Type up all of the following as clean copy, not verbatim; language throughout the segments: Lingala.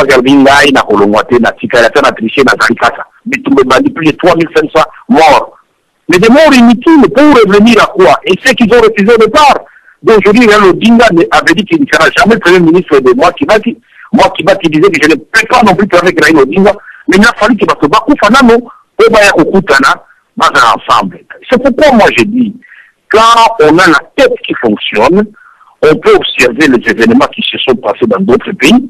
Gardingaï, na Kolongwate, na Tikalata, na Triché, na Zarikata. Bitumbe Bandi, plus de 3500 morts. Mais des morts inutiles pour revenir à quoi? Et ceux qui ont refusé au départ. Donc aujourd'hui, Odinga avait dit qu'il ne sera jamais le premier ministre de Moi Kibaki. Moi Kibaki disait que je ne peux pas non plus permettre Raila Odinga. Mais il a fallu qu'il va se battre Fanano, pour Baya Okutana, ensemble. C'est pourquoi moi je dis, quand on a la tête qui fonctionne, on peut observer les événements qui se sont passés dans d'autres pays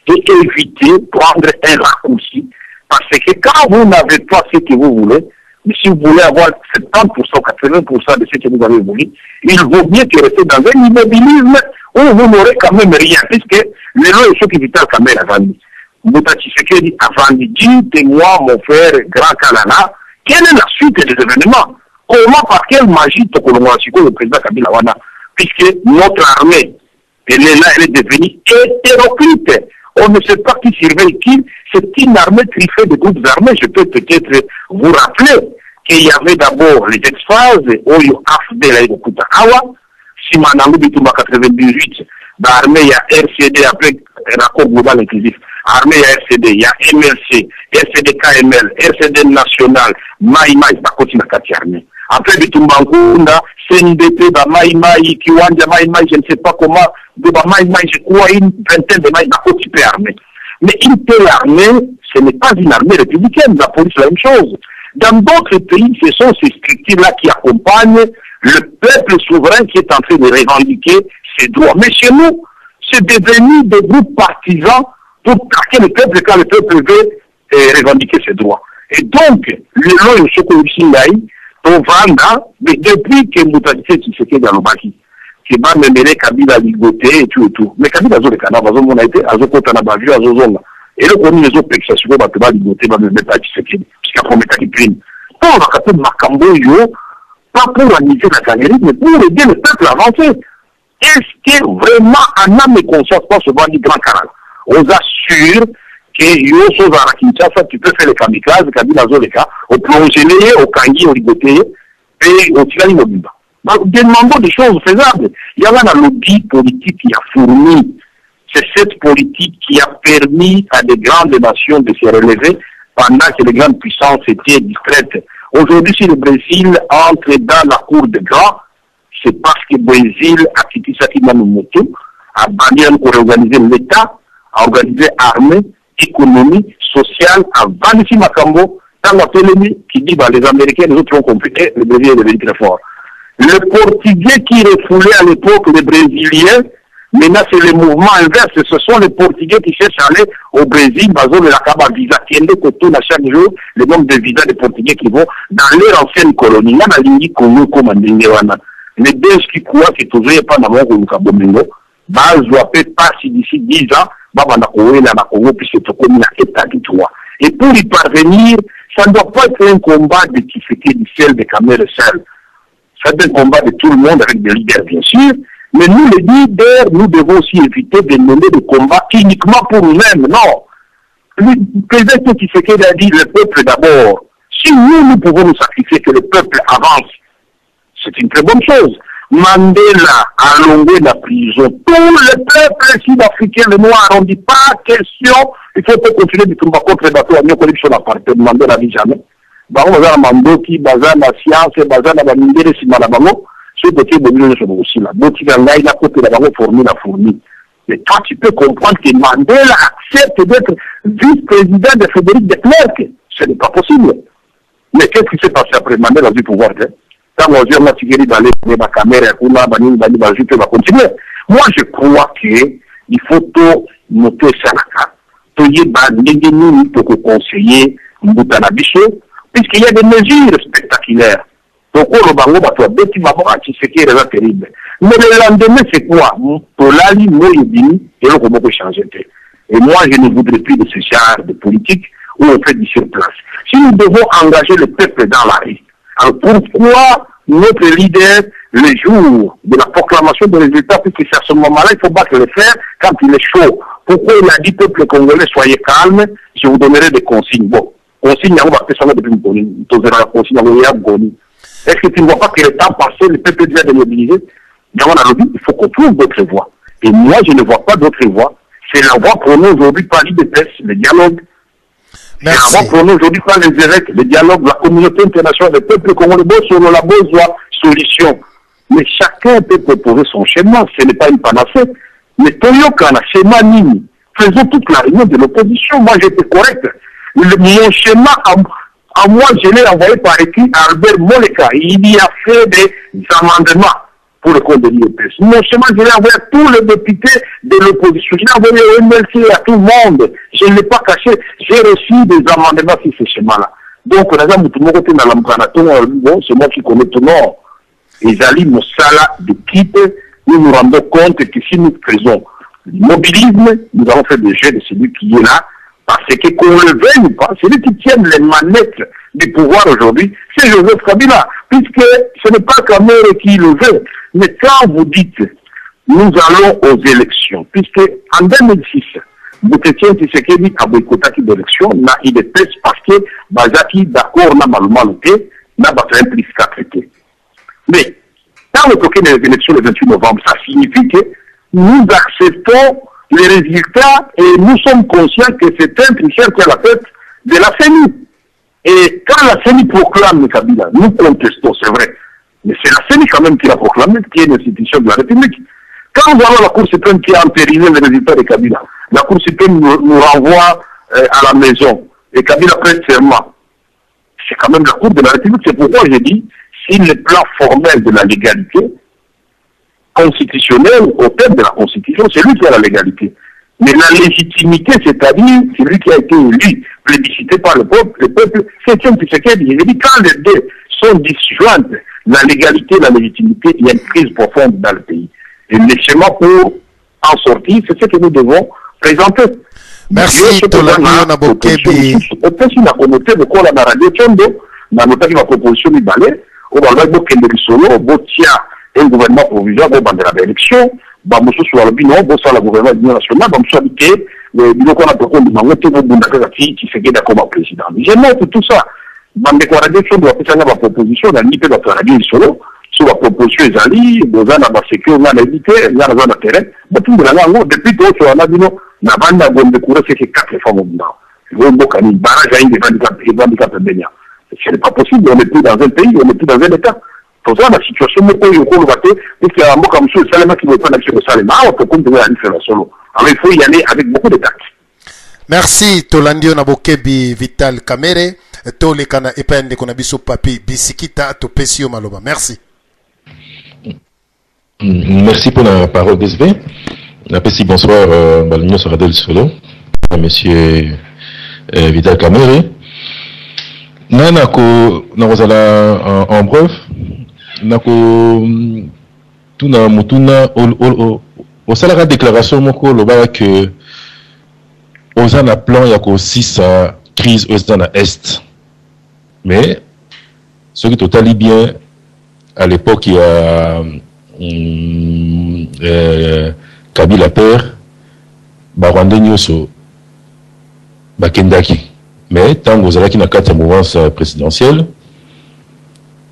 et éviter de prendre un raccourci. Parce que quand vous n'avez pas ce que vous voulez, mais si vous voulez avoir 70%, 80% de ce que vous avez voulu, il vaut mieux que rester dans un immobilisme où vous n'aurez quand même rien, puisque les lois sont qui vital quand même avant. Mouta Tshisekedi avant dit, dites-moi mon frère Grand Kalana, quelle est la suite des événements? Comment, par quelle magie, le président Kabila Wana, puisque notre armée, elle est là, elle est devenue hétéroclite. On ne sait pas qui surveille qui. C'est une armée triffée de groupes armés. Je peux peut-être vous rappeler qu'il y avait d'abord les ex-phases, Oyo AFD, là, Awa, Simanangu Bitumba 98, l'armée, il y a RCD, après, raccord global inclusif. Armée, il y a RCD, il y a MLC, RCD KML, RCD national, Maïmaï, ça continue à 4 armées. Après, Bitumbankunda, CNDP, Maïmaï, Kiwanja, Maïmaï, je ne sais pas comment, Maïmaï, je crois, une vingtaine de Maïmaï, ça continue armée. Mais une telle armée, ce n'est pas une armée républicaine, la police, la même chose. Dans d'autres pays, ce sont ces structures-là qui accompagnent le peuple souverain qui est en train de revendiquer ses droits. Mais chez nous, c'est devenu des groupes partisans pour traquer le peuple quand le peuple veut revendiquer ses droits. Et donc, le long de ce qu'on dit, mais depuis que Moutadise Tshisekedi Alobaki, qui va mener Kabila ligoté et tout. Mais Kabila Zo le Canada, on a été à Zokota Nabavu, à Zozonga. Et le premier les autres pexations, va ligoter, va me mettre à Tshisekedi, puisqu'il a promis qu'il prime. Pour la capitale Makambo, pas pour amuser la galerie, mais pour aider le peuple à avancer. Est-ce que vraiment, en âme et conscience, pas se voir du grand canal? On assure que yo chose à Kinshasa, tu peux faire les kamikazes, Kabila Zo le cas, au plongé, au kangi, au ligoté, et au tirani mobimba. Demandons des choses faisables. Il y a un lobby politique qui a fourni. C'est cette politique qui a permis à des grandes nations de se relever pendant que les grandes puissances étaient distraites. Aujourd'hui, si le Brésil entre dans la cour des grands, c'est parce que le Brésil a quitté Sakina Momoto, a banni pour organiser l'État, a organisé armée, économie, sociale, a vanissé Makambo, dans la télémie qui dit bah, les Américains, les autres ont compris, le Brésil est devenu très fort. Le Portugais qui refoulait à l'époque les Brésiliens, maintenant c'est le mouvement inverse. Ce sont les Portugais qui cherchent à aller au Brésil, basé de la Kaba visa, qui est côté à chaque jour le nombre de visas des Portugais qui vont dans leur ancienne colonie. Là, la ligne Congo comme en Ndingewana. Les deux qui croient que toujours pas dans mon Congo, base doit passer d'ici 10 ans, bah, on a Congo, puisque c'est comme la état du droit. Et pour y parvenir, ça ne doit pas être un combat de Tshisekedi du ciel, de Kamel seul. C'est un combat de tout le monde avec des leaders, bien sûr. Mais nous, les leaders, nous devons aussi éviter de mener des combats uniquement pour nous-mêmes. Non. Le président Tshisekedi a dit le peuple d'abord. Si nous pouvons nous sacrifier que le peuple avance, c'est une très bonne chose. Mandela a longué la prison. Tout le peuple sud-africain, les Noirs, on ne dit pas question. Il faut pas continuer de combattre contre les bateaux à mieux corruption à part. Mandela n'a dit jamais. Bango baza na mandoki baza na science baza na bandere sima na bango ce côté bonino so aussi là boti ngai na côté la bango fourni mais toi tu peux comprendre que Mandela accepte d'être vice-président de Frédéric de Klerk. Ce n'est pas possible. Mais qu'est-ce qui s'est passé après? Mandela a du pouvoir quand on dit on a tiré dans les caméras kuna banini bani bazu peut continuer. Moi je crois que il faut tout noter ça là to yeba ndenge nini pour conseiller Mbutana Bicho, puisqu'il y a des mesures spectaculaires. Donc, on va voir des mamans qui se qui est terrible. Mais le lendemain, c'est quoi? Polali, Moïdini, et là, comment on peut changer? Et moi, je ne voudrais plus de ce genre de politique où on fait du surplace. Si nous devons engager le peuple dans la rue, alors pourquoi notre leader, le jour de la proclamation des résultats, puisque c'est à ce moment-là, il faut battre le fer quand il est chaud. Pourquoi il a dit, peuple congolais, soyez calme, je vous donnerai des consignes. Bon. Consigne, on va faire ça depuis est-ce que tu ne vois pas que le temps passé, le peuple déjà de mobiliser? Il faut qu'on trouve d'autres voies. Et moi, je ne vois pas d'autres voies. C'est la voie prônée aujourd'hui par l'IDPS, le dialogue. C'est la voie prônée aujourd'hui par les évêques, le dialogue, la communauté internationale, le peuple congolais, sur la bonne solution. Mais chacun peut proposer son schéma, ce n'est pas une panacée. Mais Toyokana, schéma Nini, faisons toute la réunion de l'opposition. Moi, j'étais correct. Mon schéma, à moi, je l'ai envoyé par écrit à Albert Moleka. Il y a fait des amendements pour le compte de l'IEPS. Mon schéma, je l'ai envoyé à tous les députés de l'opposition. Je l'ai envoyé au MLC à tout le monde. Je ne l'ai pas caché. J'ai reçu des amendements sur ce schéma-là. Donc, on a dit, bon, c'est moi qui connais tout le monde. Et Zali Moussala d'équipe, nous nous rendons compte que si nous faisons l'immobilisme, nous allons faire des jeux de celui qui est là, parce que qu'on le veuille ou pas, celui qui tient les manettes du pouvoir aujourd'hui, c'est Joseph Kabila, puisque ce n'est pas Kamere qui le veut. Mais quand vous dites, nous allons aux élections, puisque en 2006, Boutetiens Tshisekedi a boycotté l'élection, il est parce que Bazaki d'accord n'a malheureusement n'a pas fait un plus qu'à traiter. Mais, quand on toquait les élections le 28 novembre, ça signifie que nous acceptons les résultats et nous sommes conscients que c'est un tricheur qui est à la tête de la CENI. Et quand la CENI proclame Kabila, nous contestons, c'est vrai. Mais c'est la CENI quand même qui l'a proclamé, qui est une institution de la République. Quand nous avons la Cour suprême qui a entériné les résultats de Kabila, la Cour suprême nous renvoie à la maison et Kabila prête serment. C'est quand même la Cour de la République. C'est pourquoi j'ai dit, si le plan formel de la légalité constitutionnelle, au terme de la Constitution, c'est lui qui a la légalité. Mais la légitimité, c'est-à-dire, c'est lui qui a été élu, plébiscité par le peuple, c'est Etienne Tshisekedi. Il dit, quand les deux sont disjointes, la légalité et la légitimité, il y a une crise profonde dans le pays. Et le schéma pour en sortir, c'est ce que nous devons présenter. Merci, Tolandio Nabokebi. Peut-être une communauté de quoi la radio Tchondo, dans notre proposition du balai, on va voir que le solo, Botia, un gouvernement provisoire, bon, dans l'élection, bah, monsieur sur le bilan, bon, sur le gouvernement national, bah, monsieur habité, le bilan qu'on a pour qu'on demande, c'est bon, d'accord, qui se guette comme président. Je note tout ça. Bah, mais quoi, la direction doit faire la proposition, on a mis la radio solo, sur la proposition, ils allaient, dans la sécurité, on a l'édité, il y a la terrain, bah, tout de la langue, depuis tout, sur la bino, na banda, bon, de courir, c'est 4 réformes au bilan. Il y a un barrage à une des handicapés baignants. Ce n'est pas possible, on n'est plus dans un pays, on n'est plus dans un État. Pour ça, la situation est au cours de la tête, puisqu'il y a un mot comme ça, le Salema qui ne veut pas l'action de Salema, on peut continuer à aller faire la solo. Alors il faut y aller avec beaucoup de tact. Merci, Tolandio Nabokebi Vital Kamere, Tolekana Epende Konabiso Papi, Bisikita, Topesio Maloba. Merci. Merci pour la parole d'SV. Merci, bonsoir, Baligno Saradel Solo, monsieur Vital Kamere. Nanako nakozala en bref nako tuna mutuna au salara déclaration moko lobaka que oza na plan ya ko sisa crise oza na est, mais ce qui totali bien à l'époque il y a Kabila père Barwande nyoso bakendaki. Mais tant que vous avez une carte de mouvance présidentielle,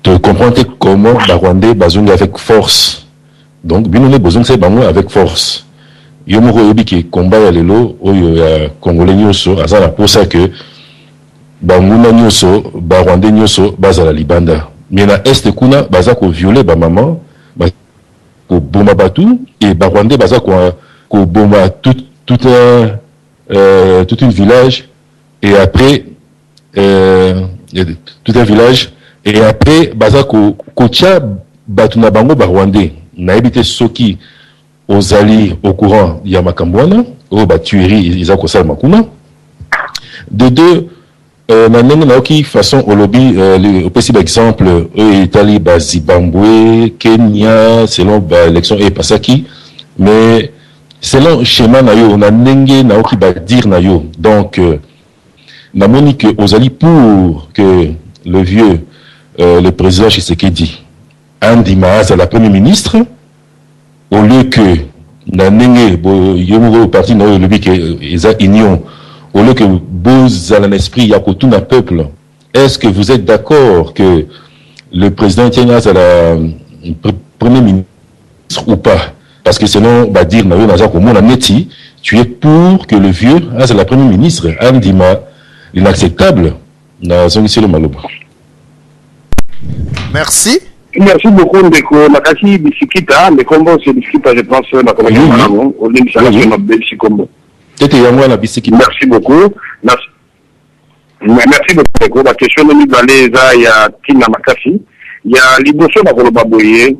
tu comprends comment la Rwanda a besoin avec force. Donc, bien on a besoin de ces banques avec force. Il y a un combat à l'élo, il y a Congolais nyoso, à pour ça que Banguna nyoso, Rwanda nyoso, basa la Libanda. Mais na est kuna basa ko violer ba maman, ko bomba batu et Rwanda basa ko bomba tout une village. Et après, tout un village, et après, Bazako, Kocha, Batuna Bango, Barwandais, n'a habité Soki, aux alliés au courant, Yamakambouana, au Batueri, Isako Salmakuna. De deux, n'a façon au lobby, au possible exemple, Italie, Zimbabwe, Kenya, selon l'élection et Pasaki, mais selon le schéma, on a Nenge, Naoki, Badir, Nayo. Donc, n'a monique aux alliés pour que le vieux, le président Tshisekedi, Andy Maaz, la première ministre, au lieu que Nanenge, Yomuro, parti, le lobby, que union, au lieu que vous avez un esprit, il tout un peuple, est-ce que vous êtes d'accord que le président Tienaz à la premier ministre ou pas, Parce que sinon, bah dire, tu es pour que le vieux, c'est la première ministre, Andima, l'inacceptable, dans son le Maloba. Merci. Merci beaucoup, Ndeko. Nakasi Bisikita, le combo c'est Bisikita, je pense, la commission au l'initiation de Bisikombo. Merci beaucoup. Merci beaucoup. La question de Nibaleza, il y a Tina Makasi. Il y a Liboso Bakolobaboye.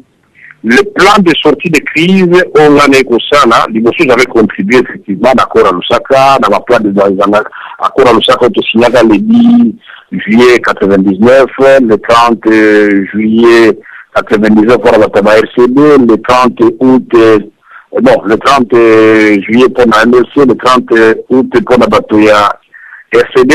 Le plan de sortie de crise, on en est comme ça, là. Liboso, j'avais contribué effectivement d'accord à Lusaka, dans la plan de accord à Lusaka, on signé le 10 juillet 99, le 30 juillet 99 pour la TABA RCD, le 30 août, le 30 juillet pour la MLC, le 30 août pour la Batoya RCD,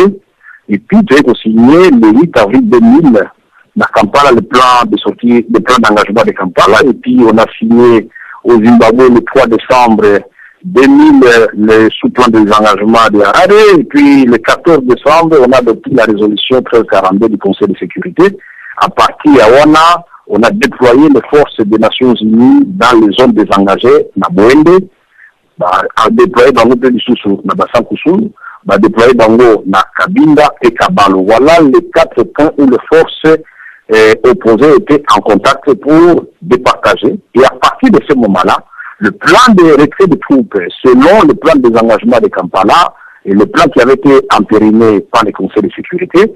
et puis tu as signé le 8 avril 2000, la Kampala, le plan de sortie, le plan d'engagement de Kampala, et puis on a signé au Zimbabwe le 3 décembre 2000 le sous-plan de désengagement de Harare, et puis le 14 décembre, on a adopté la résolution 1342 du Conseil de sécurité. À partir de Wana, on a déployé les forces des Nations Unies dans les zones désengagées, na Boende, a déployé dans le pays du Soussou, na Bassankousou, a déployé dans le na Kabinda et Kabalo. Voilà les 4 points où les forces opposées étaient en contact pour départager. Et à partir de ce moment-là, le plan de retrait de troupes, selon le plan de désengagement de Kampala et le plan qui avait été entériné par les conseils de sécurité,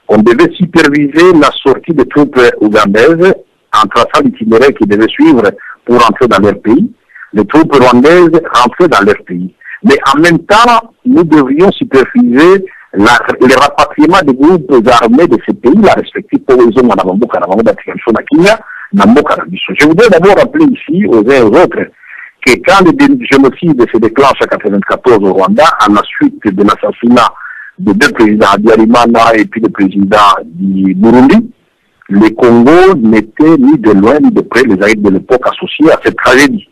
on devait superviser la sortie des troupes ougandaises en traçant l'itinéraire qu'ils devaient suivre pour entrer dans leur pays. Les troupes rwandaises rentraient dans leur pays. Mais en même temps, nous devrions superviser le rapatriement des groupes armés de ces pays-là, respectifs pour les hommes en Amboka, Je voudrais d'abord rappeler ici aux uns et aux autres que quand le génocide se déclenche en 1994 au Rwanda, à la suite de l'assassinat de 2 présidents, Habyarimana et puis le président du Burundi, le Congo n'était ni de loin ni de près les alliés de l'époque associés à cette tragédie.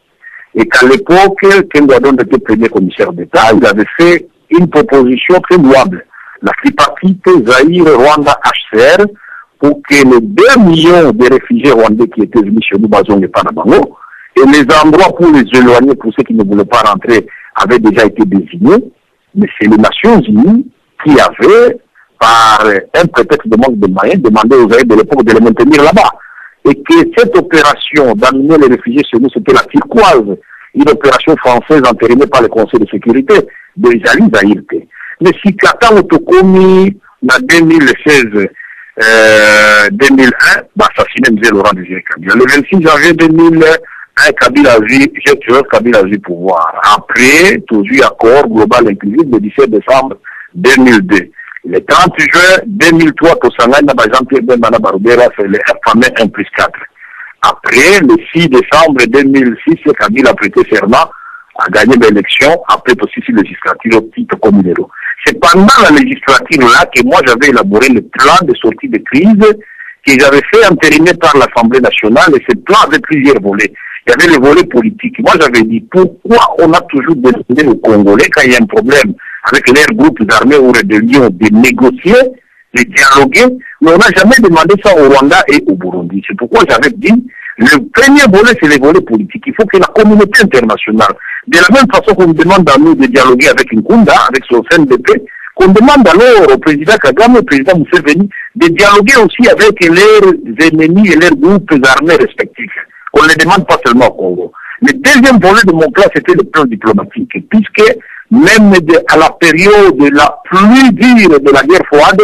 Et qu'à l'époque, Ken Gwadon était premier commissaire d'État, il avait fait une proposition très louable. La tripartite Zaïre-Rwanda HCR, pour que les 2 millions de réfugiés rwandais qui étaient venus chez nous, Bazong et Panabango, et les endroits pour les éloigner, pour ceux qui ne voulaient pas rentrer, avaient déjà été désignés. Mais c'est les Nations Unies qui avaient, par un prétexte de manque de moyens, demandé aux alliés de l'époque de les maintenir là-bas. Et que cette opération d'amener les réfugiés chez nous, c'était la turquoise, une opération française entérinée par le Conseil de sécurité de Jali Zaïrte. Mais si Kata Otokomi, en 2016, 2001, assassiné M. Laurent Désiré Kabila. Le 26 janvier 2001, Kabila a vu pouvoir. Après, toujours accord global inclusif le 17 décembre 2002. Le 30 juin 2003, Tosangana, Jean-Pierre Bemana Barubera, c'est le fameux 1+4. Après, le 6 décembre 2006, Kabila a prêté serment, a gagné l'élection, après aussi si législature au titre communal. C'est pendant la législature-là que moi j'avais élaboré le plan de sortie de crise que j'avais fait entériner par l'Assemblée nationale, et ce plan avait plusieurs volets. Il y avait le volet politique. Moi j'avais dit pourquoi on a toujours demandé aux Congolais quand il y a un problème avec leurs groupes armés ou rébellions de négocier, de dialoguer, mais on n'a jamais demandé ça au Rwanda et au Burundi. C'est pourquoi j'avais dit le premier volet, c'est le volet politique. Il faut que la communauté internationale, de la même façon qu'on demande à nous de dialoguer avec Nkunda, avec son CNDP, qu'on demande alors au président Kagame, au président Museveni, de dialoguer aussi avec leurs ennemis et leurs groupes armés respectifs. On ne les demande pas seulement au Congo. Le deuxième volet de mon plan, c'était le plan diplomatique, puisque même à la période la plus dure de la guerre froide,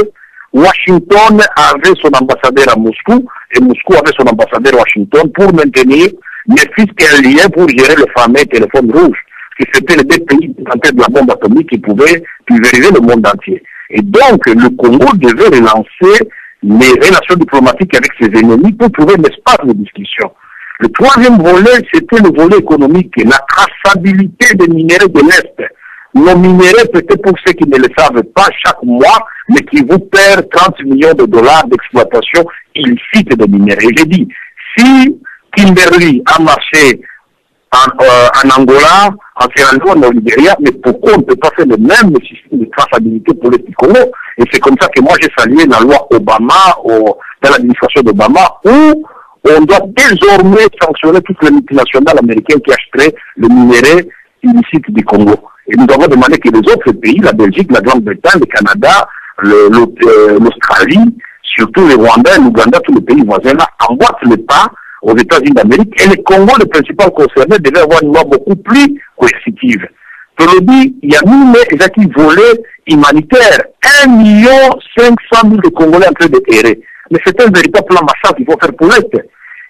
Washington avait son ambassadeur à Moscou, et Moscou avait son ambassadeur à Washington pour maintenir, ne fût-ce qu'un lien pour gérer le fameux téléphone rouge, que c'était les 2 pays tenteurs de la bombe atomique qui pouvaient pulvériser le monde entier. Et donc, le Congo devait relancer les relations diplomatiques avec ses ennemis pour trouver un espace de discussion. Le troisième volet, c'était le volet économique, la traçabilité des minéraux de l'Est. Nos minéraux, peut-être pour ceux qui ne le savent pas, chaque mois, mais qui vous perd 30 millions de dollars d'exploitation illicite de minéraux. Et j'ai dit, si Kimberley a marché en Angola, en Sierra Leone, au Libéria, mais pourquoi on ne peut pas faire le même système de traçabilité pour les petits Congo? Et c'est comme ça que moi j'ai salué la loi Obama, dans l'administration d'Obama, où on doit désormais sanctionner toutes les multinationales américaines qui achèteraient le minerai illicite du Congo. Et nous avons demandé que les autres pays, la Belgique, la Grande-Bretagne, le Canada, l'Australie, surtout le Rwanda, l'Ouganda, tous les pays voisins là, emboîtent le pas aux États-Unis d'Amérique. Et le Congo, le principal concerné, devait avoir une loi beaucoup plus coercitive. Tolobi, il y a mis les volets humanitaires, 1 500 000 de Congolais en train de errer. Mais c'est un véritable plan massacre qu'il faut faire pour l'Est.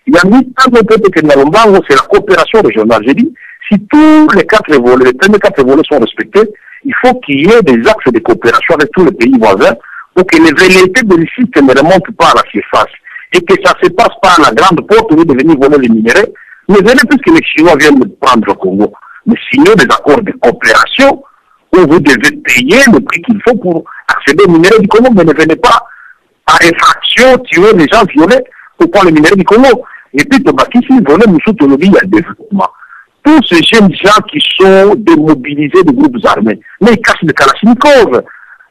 Il y a mis un peu de Kenalombango, c'est la coopération régionale. J'ai dit, si tous les 4 volets, les premiers 4 volets sont respectés, il faut qu'il y ait des axes de coopération avec tous les pays voisins pour que les velléités de l'ICIT ne remontent pas à la surface et que ça ne se passe pas à la grande porte où de venir voler les minéraux. Mais venez puisque les Chinois viennent de prendre le Congo. Mais signez des accords de coopération où vous devez payer le prix qu'il faut pour accéder aux minéraux du Congo, mais ne venez pas par effraction tuer les gens violets pour prendre les minéraux du Congo. Et puis, Tobakisi, voler Moussou-Tolobi, il y a le développement. Tous ces jeunes gens qui sont démobilisés des groupes armés, mais ils cassent le Kalachnikov.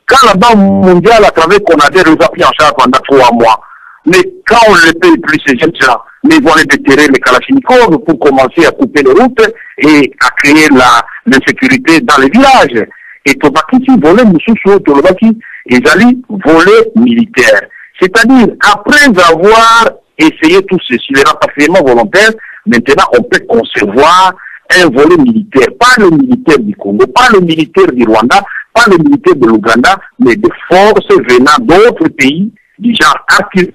Quand la Banque mondiale, à travers Conadé, les a pris en charge pendant 3 mois, mais quand on ne les paye plus, ces jeunes gens, mais ils vont aller déterrer les Kalachnikov pour commencer à couper les routes et à créer l'insécurité dans les villages. Et Tobakisi volait Moussou Tolobaki, ils allaient voler militaire. C'est-à-dire, après avoir essayé tout ceci, les rapatriements volontaires, maintenant on peut concevoir un volet militaire, pas le militaire du Congo, pas le militaire du Rwanda, pas le militaire de l'Ouganda, mais des forces venant d'autres pays, du genre artistes,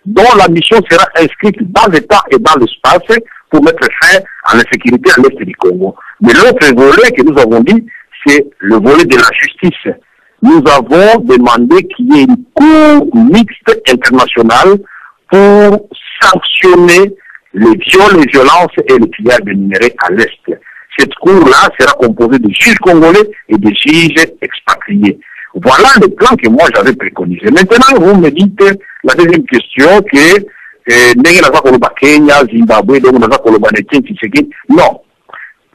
dont la mission sera inscrite dans le temps et dans l'espace pour mettre fin à l'insécurité à l'est du Congo. Mais l'autre volet que nous avons dit, c'est le volet de la justice. Nous avons demandé qu'il y ait une cour mixte internationale pour sanctionner les viols, les violences et le pillage de minerais à l'Est. Cette cour-là sera composée de juges congolais et de juges expatriés. Voilà le plan que moi j'avais préconisé. Maintenant, vous me dites la deuxième question que Kenya, Zimbabwe, non.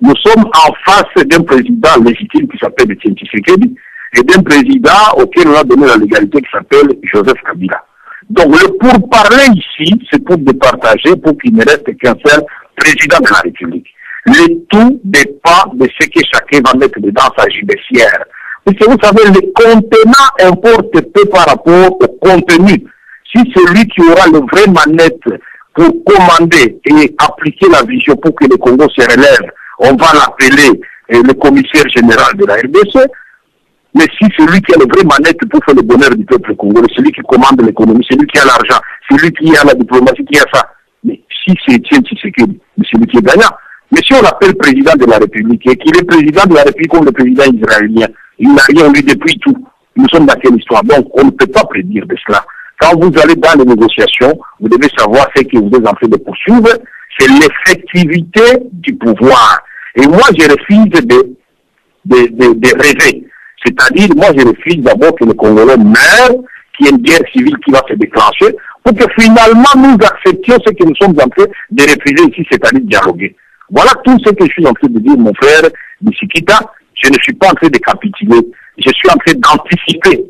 Nous sommes en face d'un président légitime qui s'appelle Etienne Tshisekedi et d'un président auquel on a donné la légalité qui s'appelle Joseph Kabila. Donc le pourparler ici, c'est pour départager, pour qu'il ne reste qu'un seul président de la République. Le tout dépend de ce que chacun va mettre dedans sa judiciaire. Puisque vous savez, le contenant importe peu par rapport au contenu. Si celui qui aura le vrai manette pour commander et appliquer la vision pour que le Congo se relève, on va l'appeler le commissaire général de la RDC. Mais si celui qui a le vrai manette pour faire le bonheur du peuple congolais, celui qui commande l'économie, celui qui a l'argent, celui qui a la diplomatie, qui a ça, mais si c'est Etienne Tshisekedi, c'est celui qui est gagnant. Mais si on l'appelle président de la République et qu'il est président de la République comme le président israélien, il n'a rien lui depuis tout. Nous sommes dans quelle histoire? Donc on ne peut pas prédire de cela. Quand vous allez dans les négociations, vous devez savoir ce que vous êtes en train de poursuivre, c'est l'effectivité du pouvoir. Et moi, je refuse de rêver. C'est-à-dire, moi, je refuse d'abord que le Congolais meure, qu'il y ait une guerre civile qui va se déclencher, pour que finalement nous acceptions ce que nous sommes en train de refuser ici, c'est-à-dire dialoguer. Voilà tout ce que je suis en train de dire, mon frère Bisikita. Je ne suis pas en train de capituler. Je suis en train d'anticiper.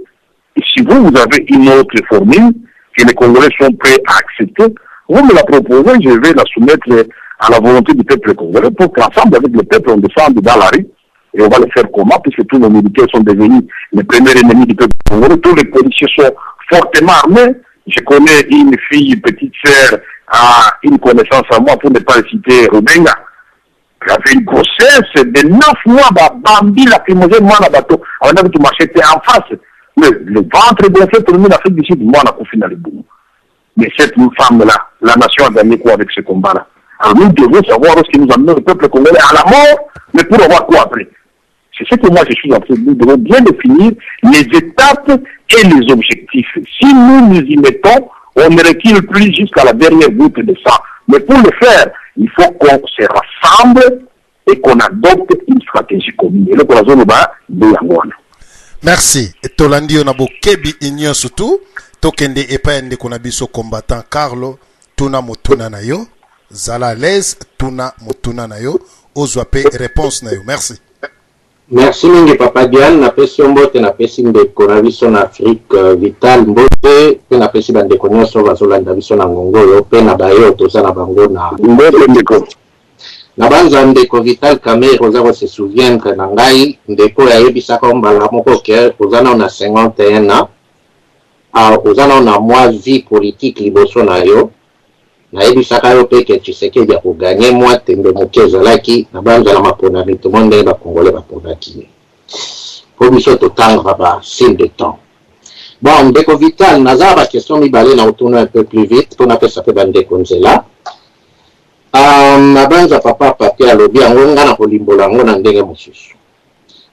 Et si vous avez une autre formule que les Congolais sont prêts à accepter, vous me la proposez, je vais la soumettre à la volonté du peuple congolais pour qu'ensemble avec le peuple, on descende dans la rue. Et on va le faire comment? Puisque tous nos militaires sont devenus les premiers ennemis du peuple congolais. Tous les policiers sont fortement armés. Je connais une fille, petite sœur, à une connaissance à moi, pour ne pas le citer, Rubenga. Elle avait une grossesse de 9 mois, Bambi, la primogène, moi, la bateau. On avait tout marché en face. Le ventre gonflé, tout le monde a fait du sud, moi, on a confiné les bouts. Mais cette femme-là, la nation a gagné quoi avec ce combat-là? Alors nous devons savoir ce qui nous amène le peuple congolais à la mort, mais pour avoir quoi après? C'est ce que moi je suis en train de dire. Nous devons bien définir les étapes et les objectifs. Si nous nous y mettons, on ne recule plus jusqu'à la dernière goutte de sang. Mais pour le faire, il faut qu'on se rassemble et qu'on adopte une stratégie commune. Et là, pour la zone de Yangwana. Merci. Tolandi onabo kebi inyo surtout. Tokende epende kuna biso combattant Carlo. Tuna motuna na yo. Zala l'aise. Tuna motuna na yo. Ozwape réponse na yo. Merci. Merci mingi Papa Diane, na pesi mbote na pesi ndeko na biso na Afrique Vital mbote pe na pesi bandeko nyonso bazolanda biso na ngongolo pe na bayo toza na bango na mbote ndeko na banza ndeko Vital Kamerhe oza se souviendre na ngai ndeko ya yebisaka mbala moko ke ozana na 51 ans ozana na moi vie politique liboso na yo na yebisaka yo pe ke Tshisekedi ko gagner moi tembe moke ezalaki na banza na maponami to monde ba congolais baponaki po biso totanga ba signe de temps. Bon ndeko Vital naza ba question mibale na otourner un peu plus vite pour na pesa pe bandeko nzela na banza papa papi alobi yango nga na kolimbola yango na ndenge mosusu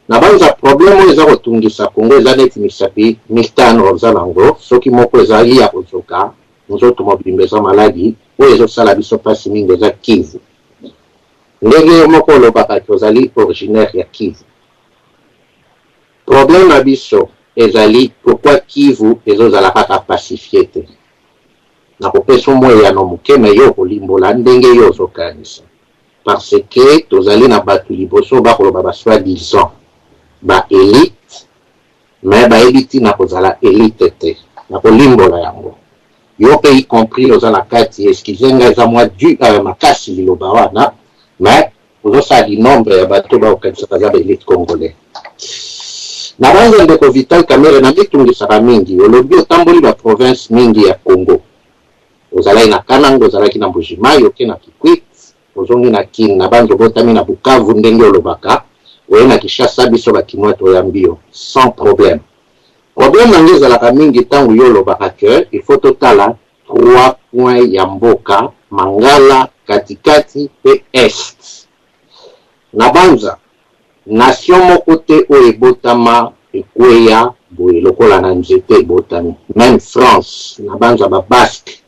na banza problème eza kotungisa Kongo eza neti misapi mitano oza nango soki moko ezali ya kozoka nzoto mobimba eza maladi oyo ezosala biso mpasi mingi eza Kivu ndenge moko olobaka ozali originaire ya Kivu. Problème na biso ezali pourquoi Kivu ezozala kaka pacifié te na kopesa moyano moke me yo kolimbola ndenge yo ozokanisa parce que tozali na bato liboso bakoloba ba soi-disant ba élite mais bayebi ntina kozala élite te na kolimbola yango yo pe y compris oza na kati excuse nga eza mwa du makasi liloba wana mais ozosala linombre ya bato baokanisaka za baélite congolais na banza ndeko Vital Kamerhe na mitungisaka mingi olobi otamboli baprovince mingi ya Congo ozalaki na Kananga ozalaki na Mbujimayi oke na Kikwit ozongi na Kini na banzo botami na Bukavu ndenge olobaka oye na Kinshasa biso bakinoa toyambi yo sans problème. Problème nange ezalaka mingi ntango yo olobaka ke il faut totala 3 points ya mboka Mangala katikati pe est na banza nation moko te oyo ebotama ekweya boye lokola na nzete ebotami même France na banza babaske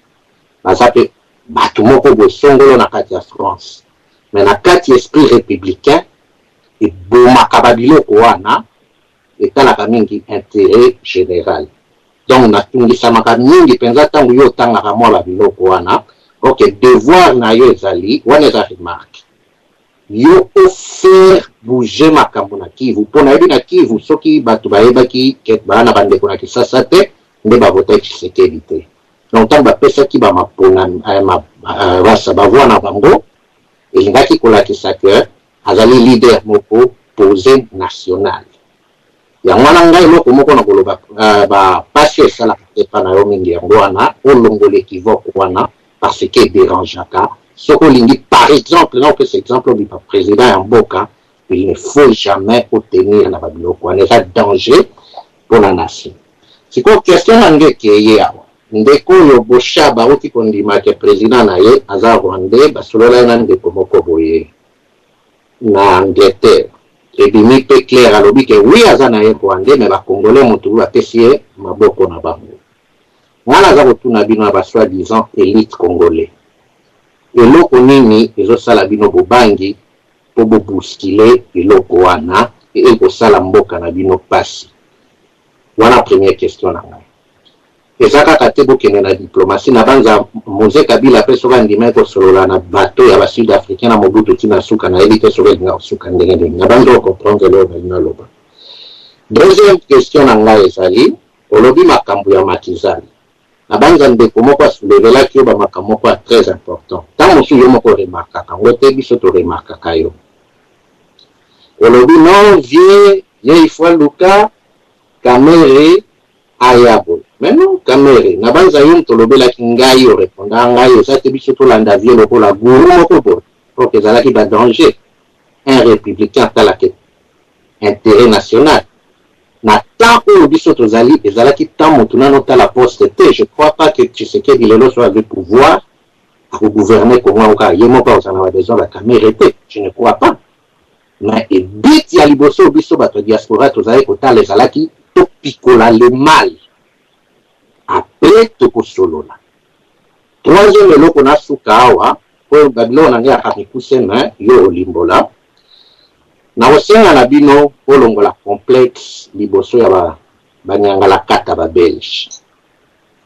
baza pe bato moko boye songolo na kati ya France mais na kati esprit républicain ebomaka babiloko wana etalaka mingi intérêt général donc natungisamaka mingi mpenza ntango yo otangaka mwa babiloko wana ok devoir na yo ezali wana eza remarque yo ofaire bouger makambo na Kivu mpo nayebi na Kivu soki bato bayebaki ke baa na bandeko na Kisasa te nde bavotaki Tshisekedi te donc ntango bapesaki bamapona basa bavoi na bango elingaki kolakisa ke azali leader moko posé national yango wana ngai eloko moko na koloba bapasi esalaka te mpa na yo mingi yango wana olongola équivoque wana parce que dérangeaka soki olingi par exemple na opesa exemple obi président ya mboka il ne faut jamais obtenir na babiloko wana eza danger pour la nation. Siko question na nge keye awa ndeko oyo bosha bauti kondima ke président na ye aza rwandais basolola na ndeko moko boye na Angleterre ebimi pe clair alobi ke oui aza na ye rwandais mais bakongolais motu bapesi ye maboko na bango wana aza kotuna bino ya basoi-disant élite congolais eloko nini ezosala bino bobangi po bobuskile eloko wana ekosala mboka na bino pasi wana première question na ngai eza kaka te bokende na diplomatie na banza Moise Kabila pe soki andima kosolola na bato ya basud africain na Mobutu ntina suka nayebi te soki elinga kosuka ndenge ndenge na banza okomprendre leo nalina loba. Deuxième question na ngai ezali olobi makambo ya makizali na banza ndeko moko asulevelaki yo bamakambo moko ya très important ntango mosusu yo moko remarkaka ngo te biso toremarkaka yo olobi non vie ye ifwa luka Kamerhe ayabo mais non Kamerhe na banza yo tolobelaki ngai yo reponda ngai eza te biso tolanda vie lokola guru moko boye po ezalaki badanger un républicain atalaki intérêt national na temps oyo biso tozali ezalaki temps motu nano tala poste te. Je crois pas que Tshisekedi lelo soit avec pouvoir à gouverner Congo oka ye moko ozana ba besoin la Kamerhe te. Je ne crois pas mais ebiti ya liboso biso bato diaspora tozali kotala ezalaki topikola le mal après tokosolola. Troisième eloko na suka awa oyo babilo na ngai akakikuse me yo olimbola na osenga na bino olongola complexe liboso ya banyangala kata ba belge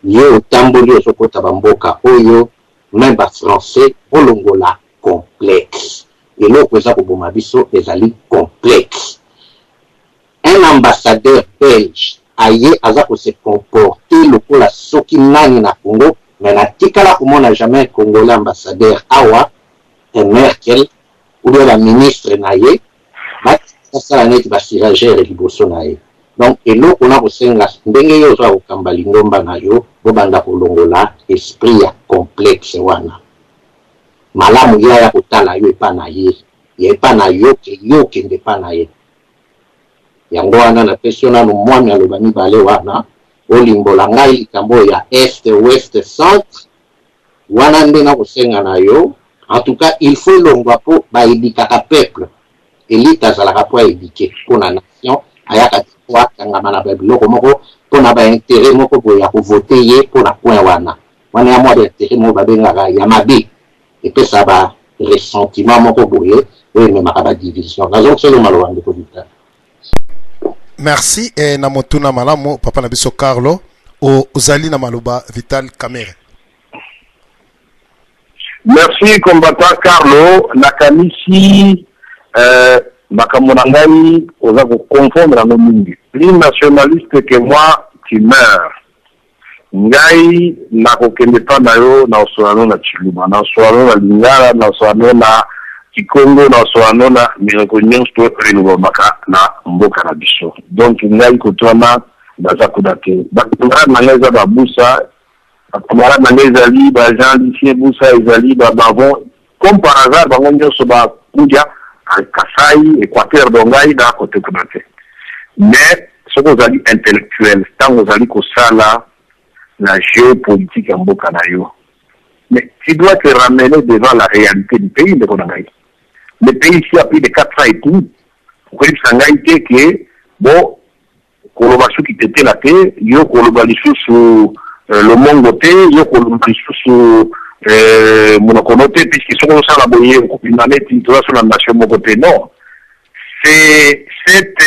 yo otamboli ozokota bamboka oyo même ba français olongola complexe eloko eza koboma biso ezali complexe un ambassadeur belge aye aza ko se comporter lokola soki nani na Congo, mais na tikala komona jamais un Congolais ambassadeur awa et Merkel ou bien la ministre na ye ça la neti basiragere liboso na ye. Donc eloko na kosenga ndenge yo za kokamba lingomba na yo bobanda kolongola esprit ya complexe wana. Malamu ya kotala yo epa na ye. Ye epa na yo ke yo kende pa na ye. Yango wana na pesiona no mwami aloba mibale wana olimbola ngai likambo ya est ouest centre wana nde na kosenga na yo. En tout cas il faut longwa po ba ebikaka peuple elite azalaka po ebike po na nation ayaka kwa kangama na biloko moko po na ba intérêt moko po ya kovoter ye po na point wana ya mwa d'intérêt mo babengaka ya mabe epesa ba ressentiment moko boye oyo ememaka ba division nazokoselo maloba ndeko vita. Merci et na motuna malamu papa na biso Carlo ozali na maloba Vital Kamerhe. Merci combattant Carlo nakanisi makambo na ngai oza ko confondre na mingi. Plus nationaliste que moi tu meurs. Ngai na kokende pa na yo na osoano na Chiluma na osoano na Lingala na osoano na Kikongo na osoano na mireko nyonso to maka na mboka na biso. Donc ngai kotwana baza kodate bakamara na ngai za babusa bakamara na ngai zali ba Jean Lucien Busa ezali ba bavon comme par hasard bango nyonso ba kuja Kasai Équateur dongai da côté kodate. Mais ce que vous allez intellectuel tant vous allez ko sala la géopolitique en mboka na yo. Mais tu dois te ramener devant la réalité du pays de Konangaï. Le pays ici a plus de 4 ans et tout. Pour que tu que bon, Kolobasou qui t'était la paix, yo Kolobalisou sous le Mongoté, yo Kolobalisou sous Monokonoté, puisqu'ils sont aussi à la boyer, une année, tu dois sur la nation Mongoté. Non. C'est cette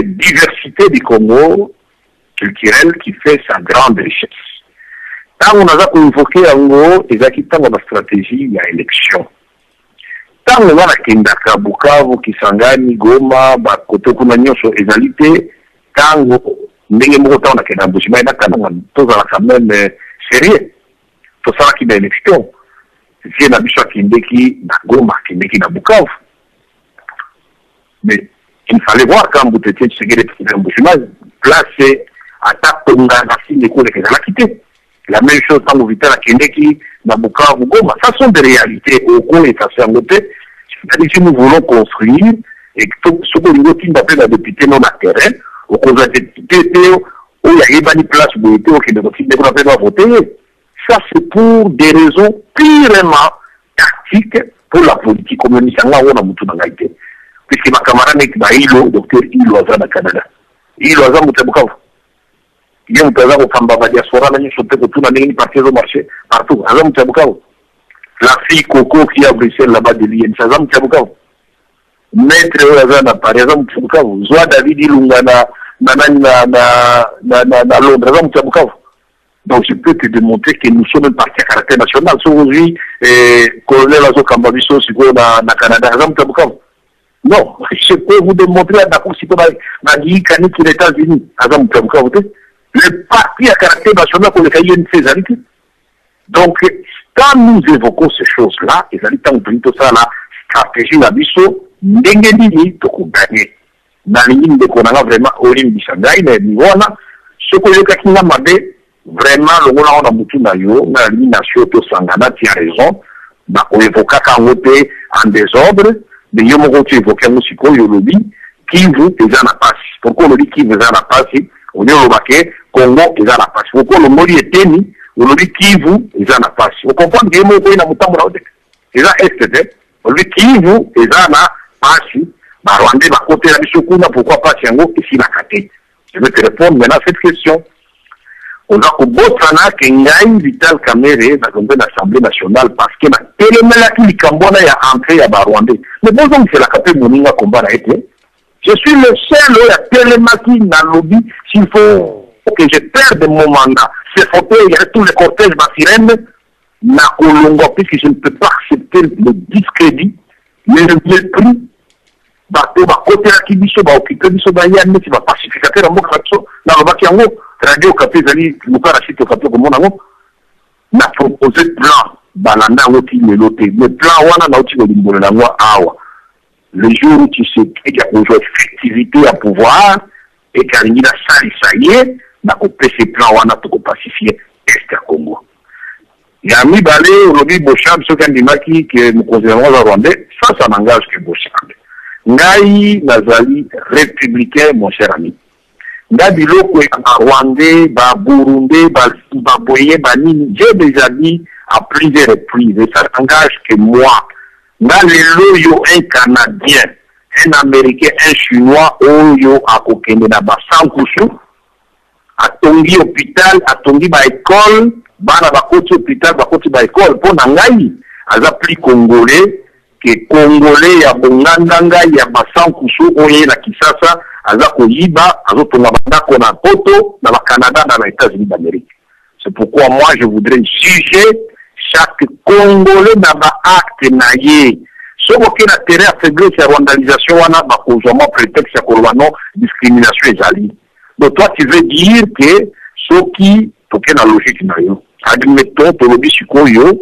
diversité du Congo culturel qui fait sa grande richesse. Tant on a convoqué en gros, et ça qui tant la stratégie, il y a élection. Tant on a Kendaka, Bukavu, Kisangani, Goma, Bakoto, Kunanyoso, égalité, tant on a Kendaka, Bushima, tout ça quand même sérieux. Tout ça qui est élection. C'est la mission Kindeki, Goma, Kindeki, Bukavu. Mais il fallait voir quand vous étiez sur Bushima, placer attaque Tonga, Nassim, les cours de quitté. La même chose quand vous vivez à Kendeki, Nabuka, Goma. Ça sont des réalités au cours et ça s'est noté. C'est-à-dire que nous voulons construire et que ce que nous avons la député non à terrain, au cours de la député, où il y a une place où il y a une voter. Ça, c'est pour des raisons purement tactiques pour la politique communiste. Puisque ma camarade est le docteur Ilo Aza au Canada. Ilo Aza Moutaboukav. Il y a un peu de Kambaba diaspora, il y a un parti au marché, partout. Aza Moutaboukav. La fille Coco qui est à Bruxelles là-bas de l'IN, c'est Aza Moutaboukav. Maître Aza na Paris, Aza Moutaboukav. Zoa David Ilunga na Londres, Aza Moutaboukav. Donc je peux te démontrer que nous sommes un parti à caractère national. Si aujourd'hui, colonel Azo Kambabiso, si vous na Canada, Aza Moutaboukav. Non, je peux vous démontrer à la Constitution qui les États-Unis, le parti à caractère national pour lequel il y a une césarité. Donc, quand nous évoquons ces choses-là, et ça dit tant plutôt ça, la stratégie d'Abisso, n'engagez pas pour gagner. Dans les lignes de Konanga, vraiment, au ligne du Shanghai, mais voilà, ce que le Kakina m'a dit, vraiment, le Rwanda, on a beaucoup d'ailleurs, dans la ligne nationale, Sangana, tu as raison, on évoque quand on était en désordre. Mais il y a un petit évoqué aussi qu'on y a lobby qui veut les en a passé. Pourquoi on dit qui veut en a passé? On dit au Baké, Congo les en a passé. Pourquoi le mot est tenu? On dit qui veut les en a passé. Vous comprenez que le mot est en a passé. Et là, est-ce on dit qui veut les en a passé? Bah, Rwanda va côté la mission qu'on a, pourquoi pas Tiango et si la caté? Je vais te répondre maintenant à cette question. On a Kobotana, Kenyaï, Vital Kamerhe, dans l'Assemblée nationale, parce que la téléméla qui Kambona a entré à Rwandais. Mais bon, c'est la capée Moninga combat a été. Je suis le seul à téléméla qui n'a lobby, s'il faut que je perde mon mandat. Ces fauteuils, il y a tous les cortèges, ma sirène, n'a Kolongo, puisque je ne peux pas accepter le discrédit, le mépris bato bakotelaki biso baokipe biso bayani neti bapacificateur ya mboka na biso nalobaki yango radio Okapi ezali luka na site Okapi komona yango na propose plan balanda yango ti lelo te le plan wana nauti kolimbolela yango awa le jour où tu sais qu'il y a une effectivité à pouvoir et qu'il y a ça y est na kopesa plan wana to pacifier est ya Congo ya mibale olobi Boshab soki andimaki ke mokonzi wa Rwandais ça n'engage que Boshab ngai nazali républicain mon cher ami nda biloko ya Rwandais ba Burundais ba Zimbabwe banini j'ai déjà dit à plusieurs reprises et ça n'engage que moi nga lelo yo un Canadien un Américain un Chinois oyo akokende na basankusu atongi hôpital atongi ba école bana bakoti hôpital bakoti ba école pona ngai aza plus congolais que congolais ya bongandanga ya basankusu oyo na Kisasa aza koyiba azotonga bandako na poto na ba Canada na les États-Unis d'Amérique. C'est pourquoi moi je voudrais juger chaque Congolais na ba acte na ye soko ke na terrain faiblesse ya rwandalisation wana ba kozoma prétexte ya kolwano discrimination ezali. Donc toi tu veux dire que soki toke na logique na yo admettons tolobi sikoyo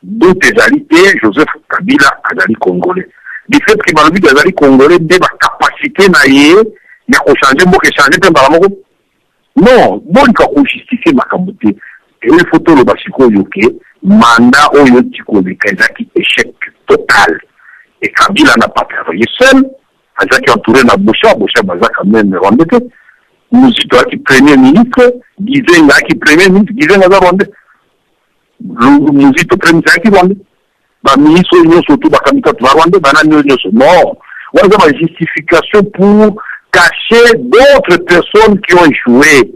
doute ezali te Joseph Kabila azali congolais du fait que balobi azali congolais de ba capacité na ye ya kochanger mboka changer pe mbala moko non bon ka ko justifier makambo te il faut toloba sikoyo ke mandat oyo tikoleka ezaki échec total et Kabila n'a pas travaillé seul azaki entouré na Boshab azaki quand même Rwandais nous qui premier ministre Gizenga qui premier ministre Gizenga za Rwandais nous premier ministre qui Rwandais ba ministre nous surtout ba kamika tu Rwandais bana nous non on a une justification pour cacher d'autres personnes qui ont échoué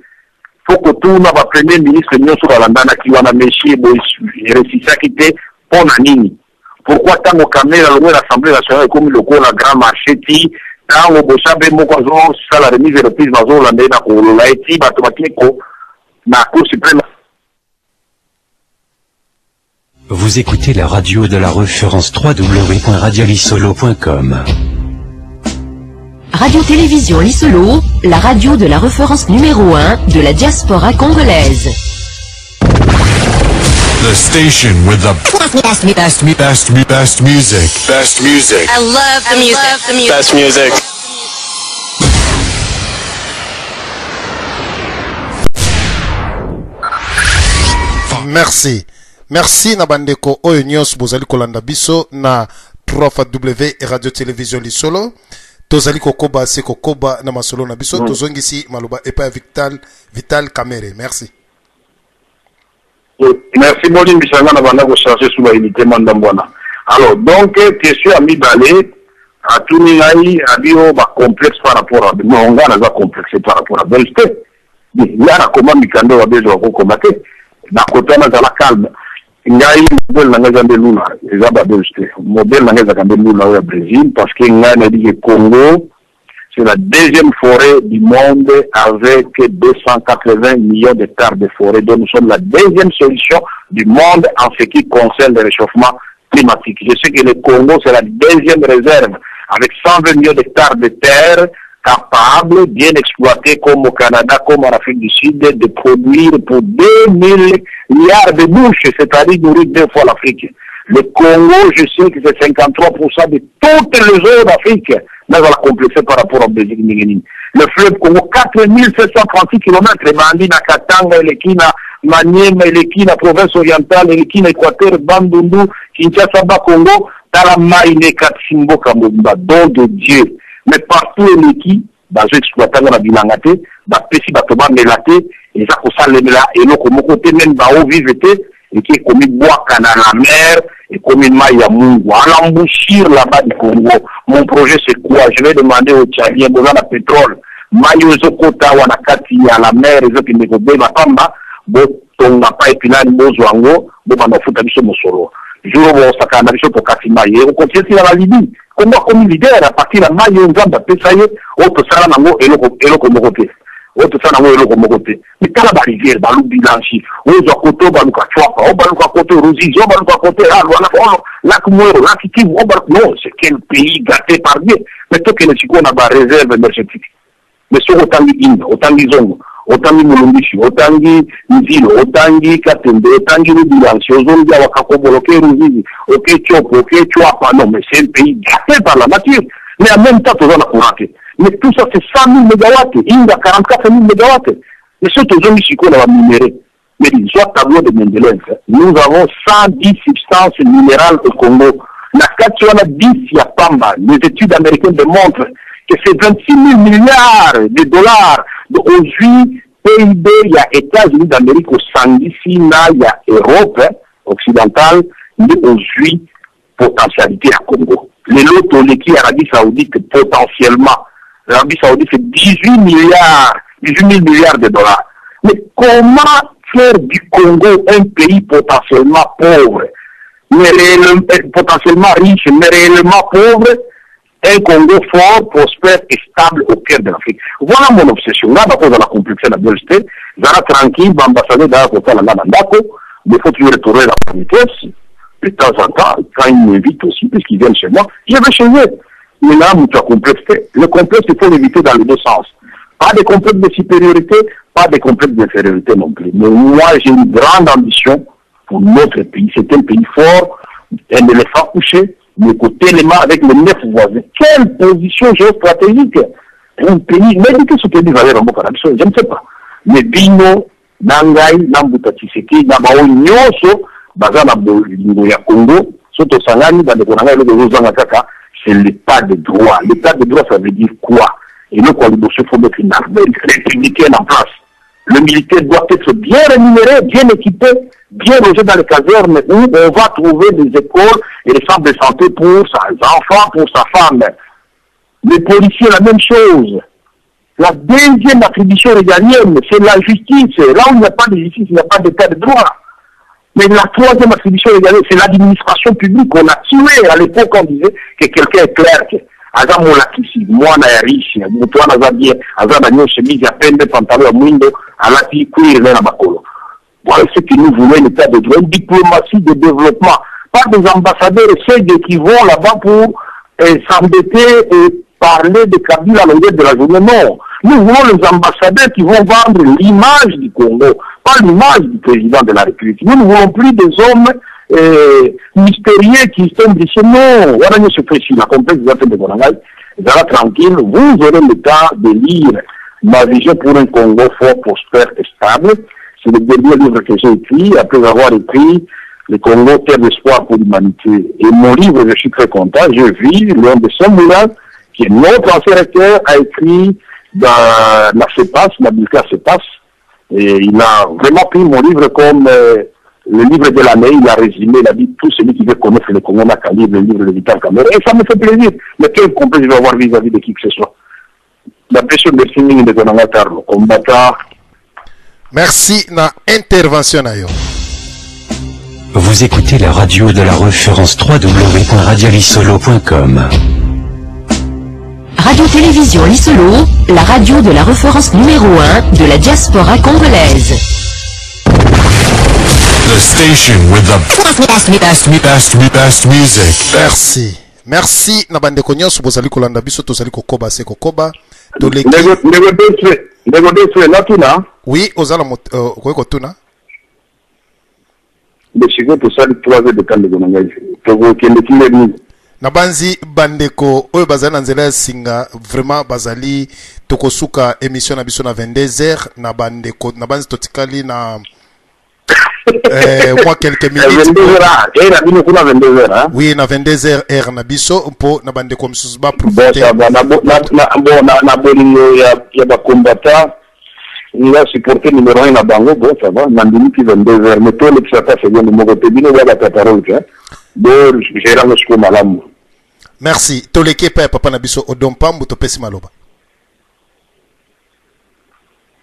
faut que tout na ba premier ministre nous sur landana qui wana meshi bo resisa qui était pour nini pourquoi tant au caméra l'Assemblée nationale comme le la grand marché ti tango Boshab moko zo sala remise de prise mazo lande na ko laiti bato bakiko na Cour suprême. Vous écoutez la radio de la référence www.radiolisolo.com. Radio-Télévision Lisolo, la radio de la référence numéro 1 de la diaspora congolaise. The station with the best music. Best music. I love the music. Best music. Merci na bandeko oyo nyos bozali kolanda biso na 3W Radio Télévision Lisolo tozali kokoba se kokoba na masolo na biso tozongisi maloba epa Vital Kamere. Merci. Merci Moline Bisanga na banda ko charger sous la unité mandambwana. Alors donc question à mibale à tout ngai abio ba complexe par rapport à monga na za complexe par rapport à Belgique. Il y a comment mikando wa bezo ko combattre na kotana za la calme. Ngai modèle na ngeza luna eza ba Belgique. Modèle na ngeza kambe luna au Brésil parce que ngai na dit que Congo c'est la deuxième forêt du monde avec 280 millions d'hectares de forêt. Donc nous sommes la deuxième solution du monde en ce qui concerne le réchauffement climatique. Je sais que le Congo c'est la deuxième réserve avec 120 millions d'hectares de terre capables, bien exploités comme au Canada, comme en Afrique du Sud, de produire pour 2000 milliards de bouches, c'est-à-dire nourrir 2 fois l'Afrique. Le Congo, je sais que c'est 53% de toutes les eaux d'Afrique. Là, on va la complexer par rapport au Belgique. Le fleuve Congo, 4736 km, Mandi, Nakatanga, Elekina, Maniema, Elekina, province orientale, Elekina, Équateur, Bandundu, Kinshasa, Congo, Talamaïne, Katsimbo, Kamomba, don de Dieu. Mais partout, Eleki, dans l'exploitation de la bilangate, dans Pessi, Batoba, Melate, et ça, pour ça, et l'eau, comme côté même, dans eau vivete, et qui est comme bois dans la mer, et comme une maille à Mungu. À l'embouchure là-bas du Congo, mon projet c'est quoi? Je vais demander aux Tchadiens, besoin de pétrole. Maille aux Okota, ou à la mer, et qui me gobent, ma pamba, bon, ton n'a pas épinal, Mozwango, bon, on a foutu à Mosolo. Jour où on s'accorde à Bichot pour Kassimaye, on continue à la Libye. Comment, comme leader, à partir de Maille, on va passer, autre salam, et l'eau comme côté. autre ça na ngolo mokote mais kala ba rivière ba lubilanchi ozo koto ba luka chwapa o ba luka koto Ruzizi o ba luka koto alors la kumoro la kivu o ba non c'est quel pays gâté par Dieu mais to que le chiko na ba réserve énergétique mais so otangi inda otangi zongo otangi mulumbishi otangi nzilo otangi katembe otangi lubilanchi ozongi wakakobo ke Ruzizi ok chopo ok chwapa non mais c'est un pays gâté par la nature mais en même temps tout on a courante. Mais tout ça, c'est 100 000 mégawatts. Il y a 44 000 mégawatts. Mais ce que je me suis dit, on va minérer. Mais soit tableau de Mendeleev, nous avons 110 substances minérales au Congo. La 10, il y a Pamba. Les études américaines démontrent que c'est 26 000 milliards de dollars. Aujourd'hui, PIB, il y a États-Unis d'Amérique, au 110, il y a Europe occidentale, mais aujourd'hui, potentialité à Congo. Les lots qui Arabie Saoudite potentiellement. L'Arabie Saoudite fait 18 000 milliards de dollars. Mais comment faire du Congo un pays potentiellement pauvre, mais réellement, potentiellement riche, mais réellement pauvre, un Congo fort, prospère et stable au cœur de l'Afrique? Voilà mon obsession. Là, d'accord, dans la complexité de la biodiversité, Zara tranquille, l'ambassadeur d'Afrique, mais il faut toujours retourner la vitesse. De temps en temps, quand ils m'invitent aussi, puisqu'ils viennent chez moi, je vais chez eux. Mais là, tu as complexité. Le complexe, il faut l'éviter dans les deux sens. Pas de complexe de supériorité, pas de complexe d'infériorité non plus. Mais moi, j'ai une grande ambition pour notre pays. C'est un pays fort, un éléphant couché, mais côté les mains avec les 9 voisins. Quelle position géostratégique? Un pays, mais dites ce que dit Valérie Rambo-Karabso, je ne sais pas. Mais Bino, Nangai, Nambuta Tshisekedi, Nabao Nyoso, Bazana Bolingo ya Congo, Soto Sangani, Bandekonanga, le Rozanga Kaka, c'est l'état de droit. L'état de droit, ça veut dire quoi? Et le Congo, il faut mettre une armée républicaine en place. Le militaire doit être bien rémunéré, bien équipé, bien logé dans les casernes où on va trouver des écoles et des centres de santé pour ses enfants, pour sa femme. Les policiers, la même chose. La deuxième attribution régalienne, c'est la justice. Là où il n'y a pas de justice, il n'y a pas d'état de droit. Mais la troisième attribution régalienne, c'est l'administration publique. On a tué à l'époque, on disait que quelqu'un est clerc. Aza molakisi, mwana ya riche, mutwana za bien, aza na nyoshe chemise ya pembe, pantalon ya mwindo, alati cuir na bakolo. Voilà ce que nous voulons, l'état de droit, une diplomatie de développement. Pas des ambassadeurs qui vont là-bas pour s'embêter et parler de Kabila à longueur de la journée. Non. Nous voulons les ambassadeurs qui vont vendre l'image du Congo, pas l'image du président de la République. Nous ne voulons plus des hommes mystérieux qui sont d'ici. Non, voilà, ce précis, la complexe des affaires de Bonangal. Tranquille, vous aurez le temps de lire ma vision pour un Congo fort, prospère et stable. C'est le dernier livre que j'ai écrit, après avoir écrit Le Congo, terre d'espoir pour l'humanité. Et mon livre, je suis très content, je vis, l'un de Saint-Moulin, qui est notre ancien recteur, a écrit dans la CEPAS, la Bilka CEPAS, et il a vraiment pris mon livre comme le livre de l'année. Il a résumé, il a dit tout celui qui veut connaître le Congo n'a qu'à lire le livre de Vital Kamerhe, et ça me fait plaisir. Mais quel complexe je vais avoir vis-à-vis de qui que ce soit. La pression de Singing de Gonanga Carlo, combattant. Merci na intervention na yo. Vous écoutez la radio de la référence www.radiolisolo.com. Radio-Télévision Lisolo, la radio de la référence numéro 1 de la diaspora congolaise. The station with the best music. Merci. Merci na bande konyos bozali kolanda biso tozali kokoba se kokoba. Oui, ozala ko tuna. Na banzi bandeko oyo bazali na nzela ya singa vraiment bazali tokosuka émission na biso na 22h na bandeko na banzi totikali na moi quelques minutes. 22h. Oui, na 22h heure na biso mpo na bandeko msusu ba profiter. Na bolingo ya ba combattant il a supporté numéro 1 na bango, bon ça va, na minute 22h mais tout le qui s'attache bien de mon côté bino ya la parole hein. Donc j'ai la notion malamu. Merci. Toleke pa papa na biso odompambu topesi maloba.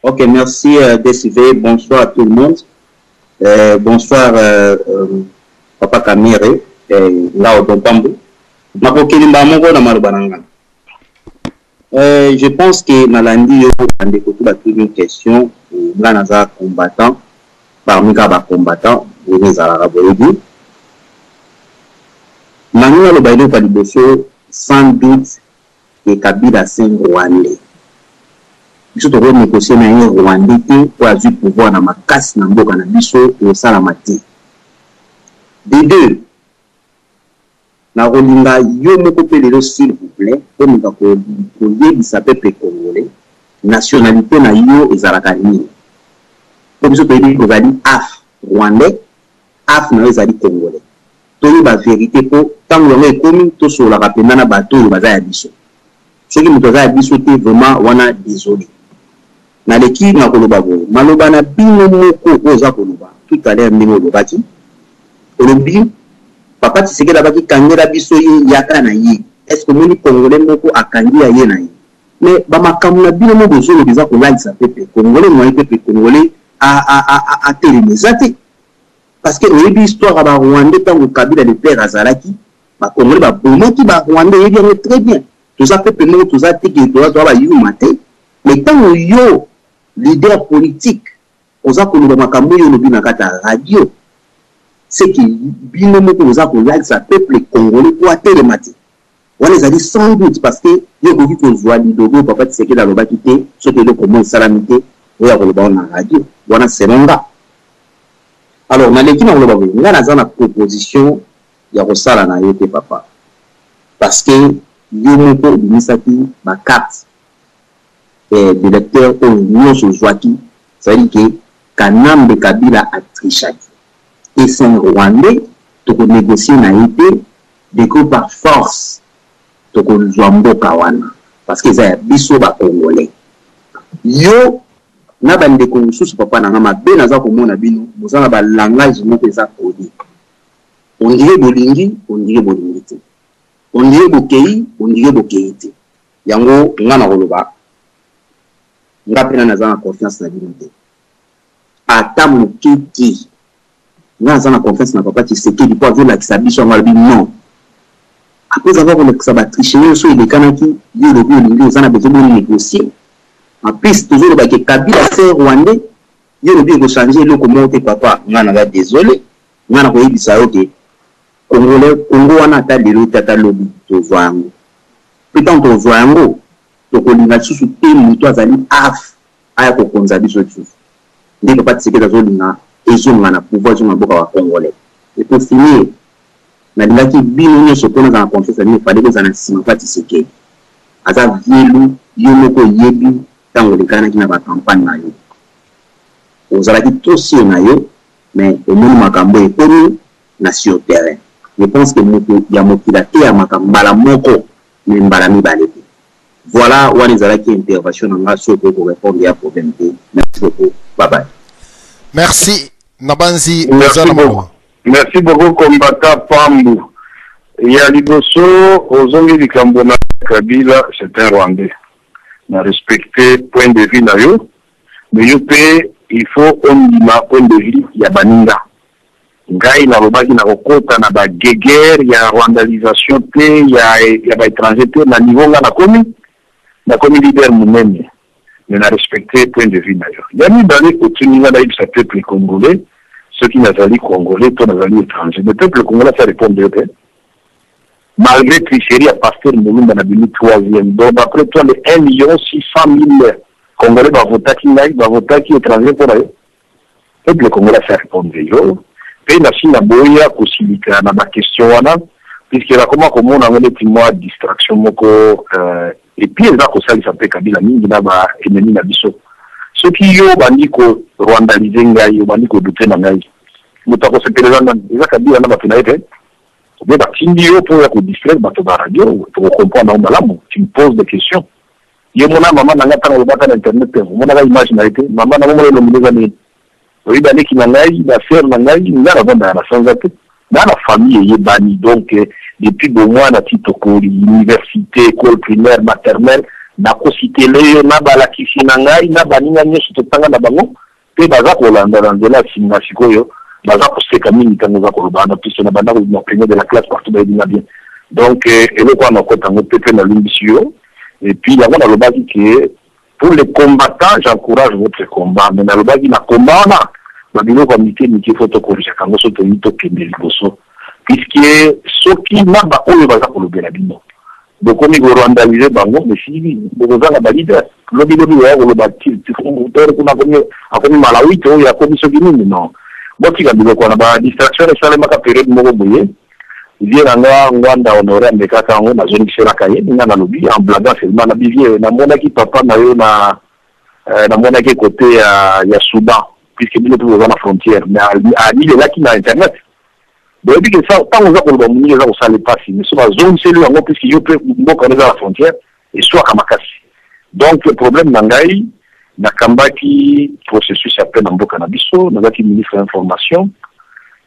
OK, merci DCV, bonsoir à tout le monde. Bonsoir papa Kamerhe là odompambu. Makokeli mbango na maloba nanga. Je pense que Nalandi yo ande ko tout une question là naza combattant parmi les combattants les Arabes. Manuel le baïdo paliboso sans doute que Kabila c'est Rwandais. Biso to négocier na un Rwandais pour avoir pouvoir na makasi na mboka na biso au salamati. De deux, na rolinga yo moko pelelo s'il vous plaît, comme ka ko yebisa peuple congolais, nationalité na yo ezalaka nini. Comme biso toyebi kozali af Rwandais, af na ezali congolais. Toyo ba vérité po tango yango ekomi tosolaka penda na bato oyo baza ya biso. Soki moto aza ya biso te vraiment wana désolé. Na leki na koloba boye maloba na bino moko oza koloba tout à l'heure ndenge olobaki olobi papa Tshisekedi abaki kangela biso ye yaka na ye est-ce que moni congolais moko akangi ya ye na ye mais bamakambo na bino moko ozolobiza kolalisa pepe congolais noye pepe congolais a telemeza te parce que oyebi histoire ba Rwandais tango Kabila le père azalaki ba congolais ba bomaki ba Rwandais yebi yango très bien toza pepe moko toza tiki toza ba yuma te mais tango yo leader politique oza koloba makambo yo lobi na kata radio c'est que bino moko oza kolalisa peuple congolais pour atelemati wana ezali sans doute parce que yo koki kozwa lidogo papa Tshisekedi alobaki te soki eloko mo esalami te oyo koloba na radio wana selonga. Alors naleki na koloba boye nga naza na proposition ya kosala na yo te papa parce que yo moko obimisaki bakarte de lecteur au nyonso ozwaki c'est-à-dire que Kanambe Kabila atrichaki et c'est Rwandais toko négocier na été de par force toko mboka wana parce que ça biso ba congolais yo na bande ko susu papa na mabe naza komona bino bozana ba langage moko eza kodi on dirait bolingi te on dirait bokei te yango ngana koloba ngapena naza na confiance na bino te ata mokiki naza na confiance na papa Tshisekedi po azolakisa biso yango alobi non après avoir kolakisa batriche nyonso elekanaki yo lobi olingi oza na besoin de négocier en plus tozoloba ke Kabila c'est Rwandais yo lobi ekochange eloko moko te papa nga naza désolé nga na koyebisa yo ke Congo wana ata lelo te ata lobi tozwa yango mpe ntango tozwa yango tokolinga lisusu te moto azali af aya kokonza biso lisusu nde papa Tshisekedi azolinga ezonga na pouvoir ezonga na boka wa congolais et pour finir nalingaki bino nyonso mpona aza na confiance bino fale kozala na nsima papa Tshisekedi aza vielu yo moko oyebi ntango olekanaki na bakampagne na yo ozalaki tosio na yo mais omoni makambo ekomi na sur terrain. Je pense que moto ya mokila te ya makambo mbala moko mais mbala mibale te. Voilà où les arrêts qui intervention en race pour répondre à problème. Merci beaucoup. Bye bye. Merci Nabanzi. Merci beaucoup combattant Pambu. Il y a Liboso, aux Ongi du Cambona Kabila, c'est un Rwandais. On a respecté point de vue na yo, mais il faut on dit ma point de vue ya baninga. Ngai na lobaki na kokota na ba guerre ya rwandalisation te ya ba étranger te na niveau nga na komi leader munene. Mais on a respecté point de vue na yo. Yami bale kotuninga na ibsa peuple congolais, ceux qui n'azali congolais, toi n'azali étranger. Le peuple congolais ça répond de te. Malgré tricherie à Pasteur Moulumba na bini 3e. Donc après toi les 1,600,000 Congolais va voter qui étranger pour eux. Le peuple congolais ça répond de yo. Et na sina boya kosilika na ba question wana puisque la comment on a des mois distraction moko et puis les ko sali sape Kabila mingi na ba enemi na biso. Ceux qui yo bandi ko rwandaliser ngai yo bandi ko douter na ngai. Mutako se peleza na Kabila na ba tunaite. Mais bah, qui dit pour la distraire, bah, tu vas radio, tu vas comprendre en malamu, tu me poses des questions. Yo mona maman n'a pas le bâtard internet, mon a image n'a été, maman n'a pas le nombre d'années. Oui, d'aller qui n'a pas, la sœur n'a pas, il n'a pas dans la sans atout. Dans la famille, il est banni, donc, depuis au moins, la petite université, école primaire, maternelle, n'a pas cité les, n'a pas la kifi n'angai, n'a pas ni n'angai, sur le tanga n'a pas bon, puis baza kolanda dans la simnasikoyo. Baza koseka mingi tango za kolobana puisque na banda ko imprégner de la classe partout ba dina bien donc et le quoi na kota ngo pepe na limbisio Et puis, là, on a le bas que pour les combattants, j'encourage votre combat. Mais dans le bas, il y a un combat, on a un comité, il faut puisque ceux qui n'ont pas eu le Bélabino. Donc, on est rwandalisé, mais si vous avez un leader, le leader, le bâti, on a commis Malawi, il y a commis ce qui non. Bon, il y a une distraction, et ça, les mains période, il y a un Rwanda honoré, mais quand on a une zone qui est là, lobby, en blaguant, c'est le manabivier, dans mon équipe, papa, dans mon équipe côté, il y a Soudan, puisque nous sommes dans la frontière, mais à l'île là qui n'a Internet. Donc, ça, tant qu'on a pour le moment, ça ne passe. Mais sur la zone, c'est lui, puisqu'il y a la frontière, et soit Kamakasi. Donc, le problème, Nangaï, Nakambaki, processus appelé Nambo Canabiso, Nagaki ministre de l'information,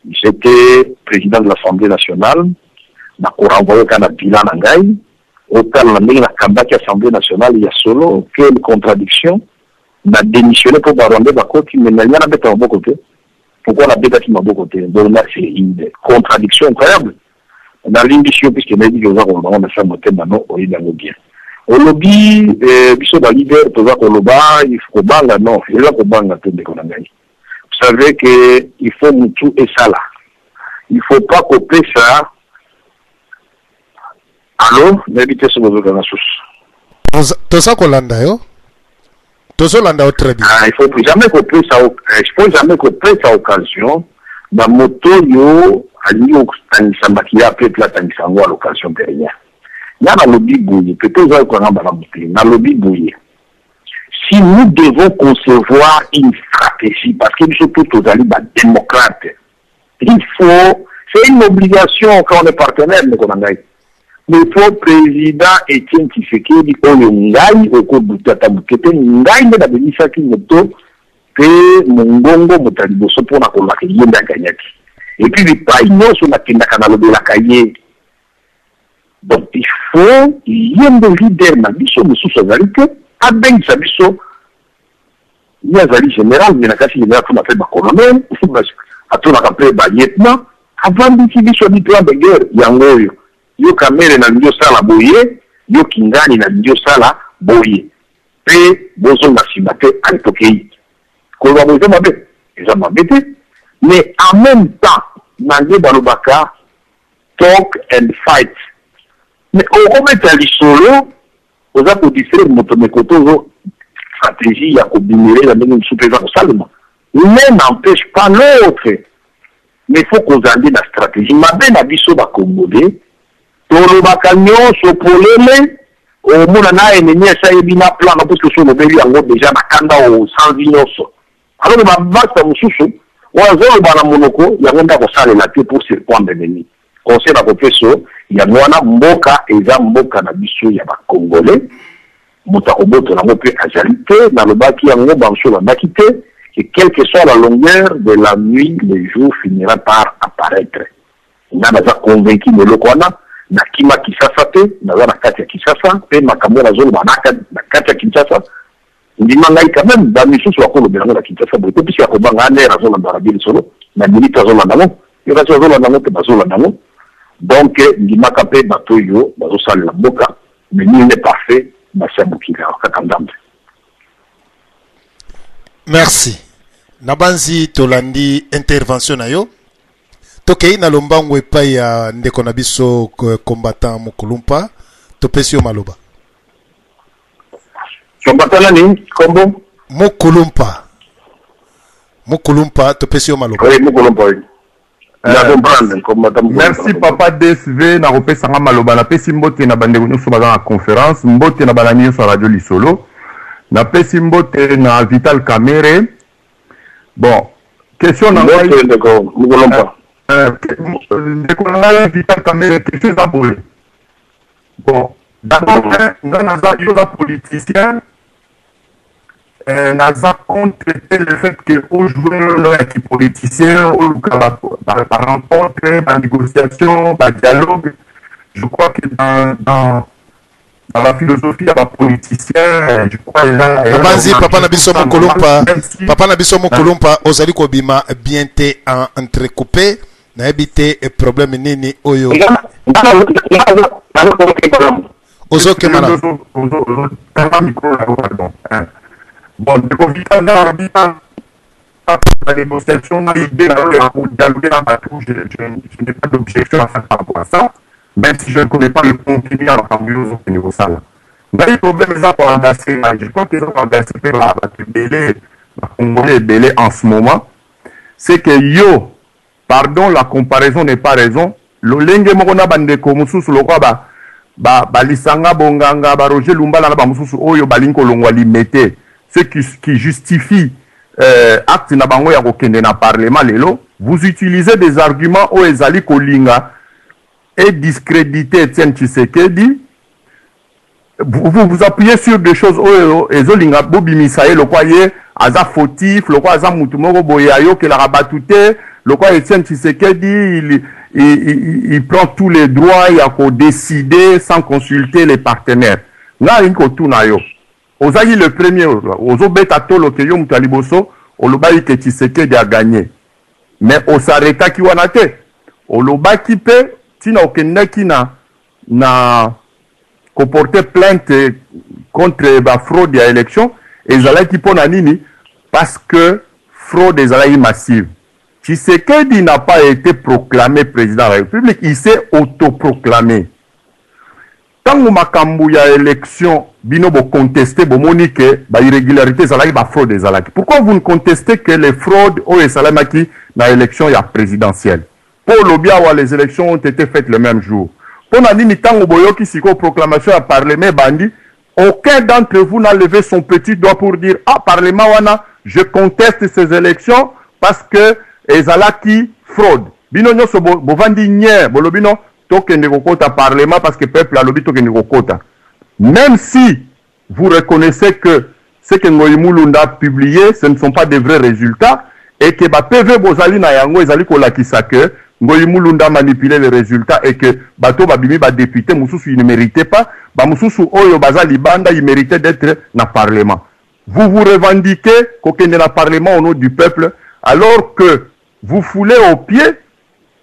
j'étais président de l'Assemblée nationale, n'a renvoyé qu'un bilan Nangaï, autant Nakambaki Assemblée nationale, il y a solo, quelle contradiction, n'a démissionné pour Barondé Bakoti, mais n'a rien à mettre en bon côté. Pourquoi la bête qui m'a beaucoup côté? Donc là, c'est une contradiction incroyable. Dans l'ambition, puisque m'a dit que nous avons fait monter maintenant au bien. Au lobby, biso da leader, tout ça qu'on le bat, il faut banga, non, il faut banga tout de qu'on a gagné. Vous savez que il faut tout et ça là. Il faut pas couper ça. Allô, n'habitez sur vos organismes. Tout ça qu'on l'a yo? Tout ça l'a très bien. Il faut jamais couper ça. Il faut jamais couper sa occasion. La moto yo, à l'union Tangisamakia, peut-être la Tangisango à l'occasion dernière. Il y a un lobby bouillé. Peut-être qu'on a un lobby bouillé. Si nous devons concevoir une stratégie, parce que nous sommes tous aux alliés démocrates, il faut, c'est une obligation quand on est partenaire, mais qu'on a gagné. Mais il faut président Etienne Tshisekedi oyo ngai okobutata mukete ngai nde nabemisaki moto pe mongongo motaliboso mpona kolaka ye nde aganyaki. Et puis bipai nyonso nakendaka nalobelaka ye. Donc il faut ye nde leader na biso mosusu azali te abengisa biso ye azali général me nakasi général tona mpe bacolonel atonaka mpe balieutenant avandisi biso biplan de guerre yango oyo. Yo kamere na ndio sala boye, yo kingani na ndio sala boye. Pe bozo na simate antokei. Ko ba bozo mabe, eza mabete. Mais en même temps, nande balobaka talk and fight. Mais au remettre li solo, oza ko distraire moto mekoto zo stratégie ya ko bimere la ndenge msupeza ko salema. L'un n'empêche pas l'autre. Mais il faut qu'on ait la stratégie. Mabe na biso ba Congolais. Tolo bakanyo sopolele o muna na ennemi esa ebina plan parce que sur le beli yango déjà bakanda o sans vignoso. Alors ba basta mususu wazo bana monoko yango nda ko sale la te pour surprendre l'ennemi. Conseil na professeur ya mwana mboka eza mboka na biso ya ba Congolais. Mota oboto na mope ajalite na lobaki yango banso la nakite et quelle que soit la longueur de la nuit le jour finira par apparaître. On a déjà convaincu de lokwana na kima Kisasa te naza na kati ya Kisasa pe makambo na zolo banaka na kati ya Kinshasa ndima ngai quand même ba misusu wakolo belanga na Kinshasa bote pisi akobanga ane razola ndarabi solo na milita zola nango yo razo zola nango te bazola nango donc ndima kape bato yo bazo sala la boka mais nul n'est parfait basabukila kakandambe. Merci nabanzi tolandi intervention na yo. Tokei na lombango epai ya ndeko na biso combattant Mukulumpa topesi yo maloba. Combattant nani kombo Mukulumpa topesi yo maloba. Oui, Mukulumpa. Merci papa DSV na repesa nga maloba na pesi mbote na bandeko nyonso baza na conférence mbote na bana nyonso radio lisolo na pesi mbote na Vital Kamere. Bon, question na Mukulumpa. Vital Kamere, question ça pour lui. Bon, d'abord, nous sommes politiciens. Nous avons contesté le fait qu'aujourd'hui, nous sommes politiciens, par rencontre, par négociation, par dialogue. Je crois que dans la philosophie, il y a des politiciens. Je crois qu'il y a. Vas-y, Papa Nabiso Mukulumpa. Papa Nabiso Mukulumpa, Ozali Kobima, bien te entrecoupé. Na ebite problème nini oyo Ozo Kemala. Bon, de Vital la négociation, je n'ai pas d'objection à faire par rapport à ça, même si je ne connais pas le contenu à la niveau ça. Mais le problème est pour embrasser, je crois qu'ils ont embrassé la Congolais belé en ce moment, c'est que yo, pardon, la comparaison n'est pas raison. L'olenge mokona bandeko mususu lokwa ba lisanga bonganga ba Roger Lumbala ba mususu oyo balinko longwa limete, ce qui justifie acte na bango ya kokende na parlement lelo. Vous utilisez des arguments o ezali kolinga et discréditer Etienne Tshisekedi. Vous appuyez sur des choses oyo ezolinga bobimisaye lokwa ye aza fautif, lokwa aza mutu moko boyayo ke la rabatute, lokwa Etienne Tshisekedi il prend tous les droits, il a qu'à décider sans consulter les partenaires. Là, il y a tout nayo. Ozayi le premier, ozo beta tolo ke yo mutaliboso, oloba ke Tshisekedi a gagné. Mais o sareta ki wanate, oloba ki pe tina okende ki na comporter plainte contre la fraude à l'élection, et zala ki pona nini parce que fraude est massive. Tshisekedi n'a pas été proclamé président de la République, il s'est autoproclamé. Tant que makambu ya élection, bino bo contester bo monike ba irrégularité zalaki ba fraude zalaki. Pourquoi vous ne contestez que les fraudes au salamaki na élection ya présidentielle? Pour l'obia les élections ont été faites le même jour. Pour nani tango boyoki siko proclamation à parlement bandi, aucun d'entre vous n'a levé son petit doigt pour dire ah parlement wana je conteste ces élections parce que ezalaki fraude. Bino nyoso bovandi nye bolobino tokende kokota parlement parce que peuple a lobi tokende kokota. Même si vous reconnaissez que ce que Ngoyi Mulunda a publié, ce ne sont pas des vrais résultats et que ba PV bozali na yango ezali kolakisa que Ngoyi Mulunda a manipulé les résultats et que bato babimi ba député mususu il ne méritait pas, ba mususu oyo bazali banda il méritait d'être na parlement. Vous vous revendiquez kokende na parlement au nom du peuple alors que vous foulez au pied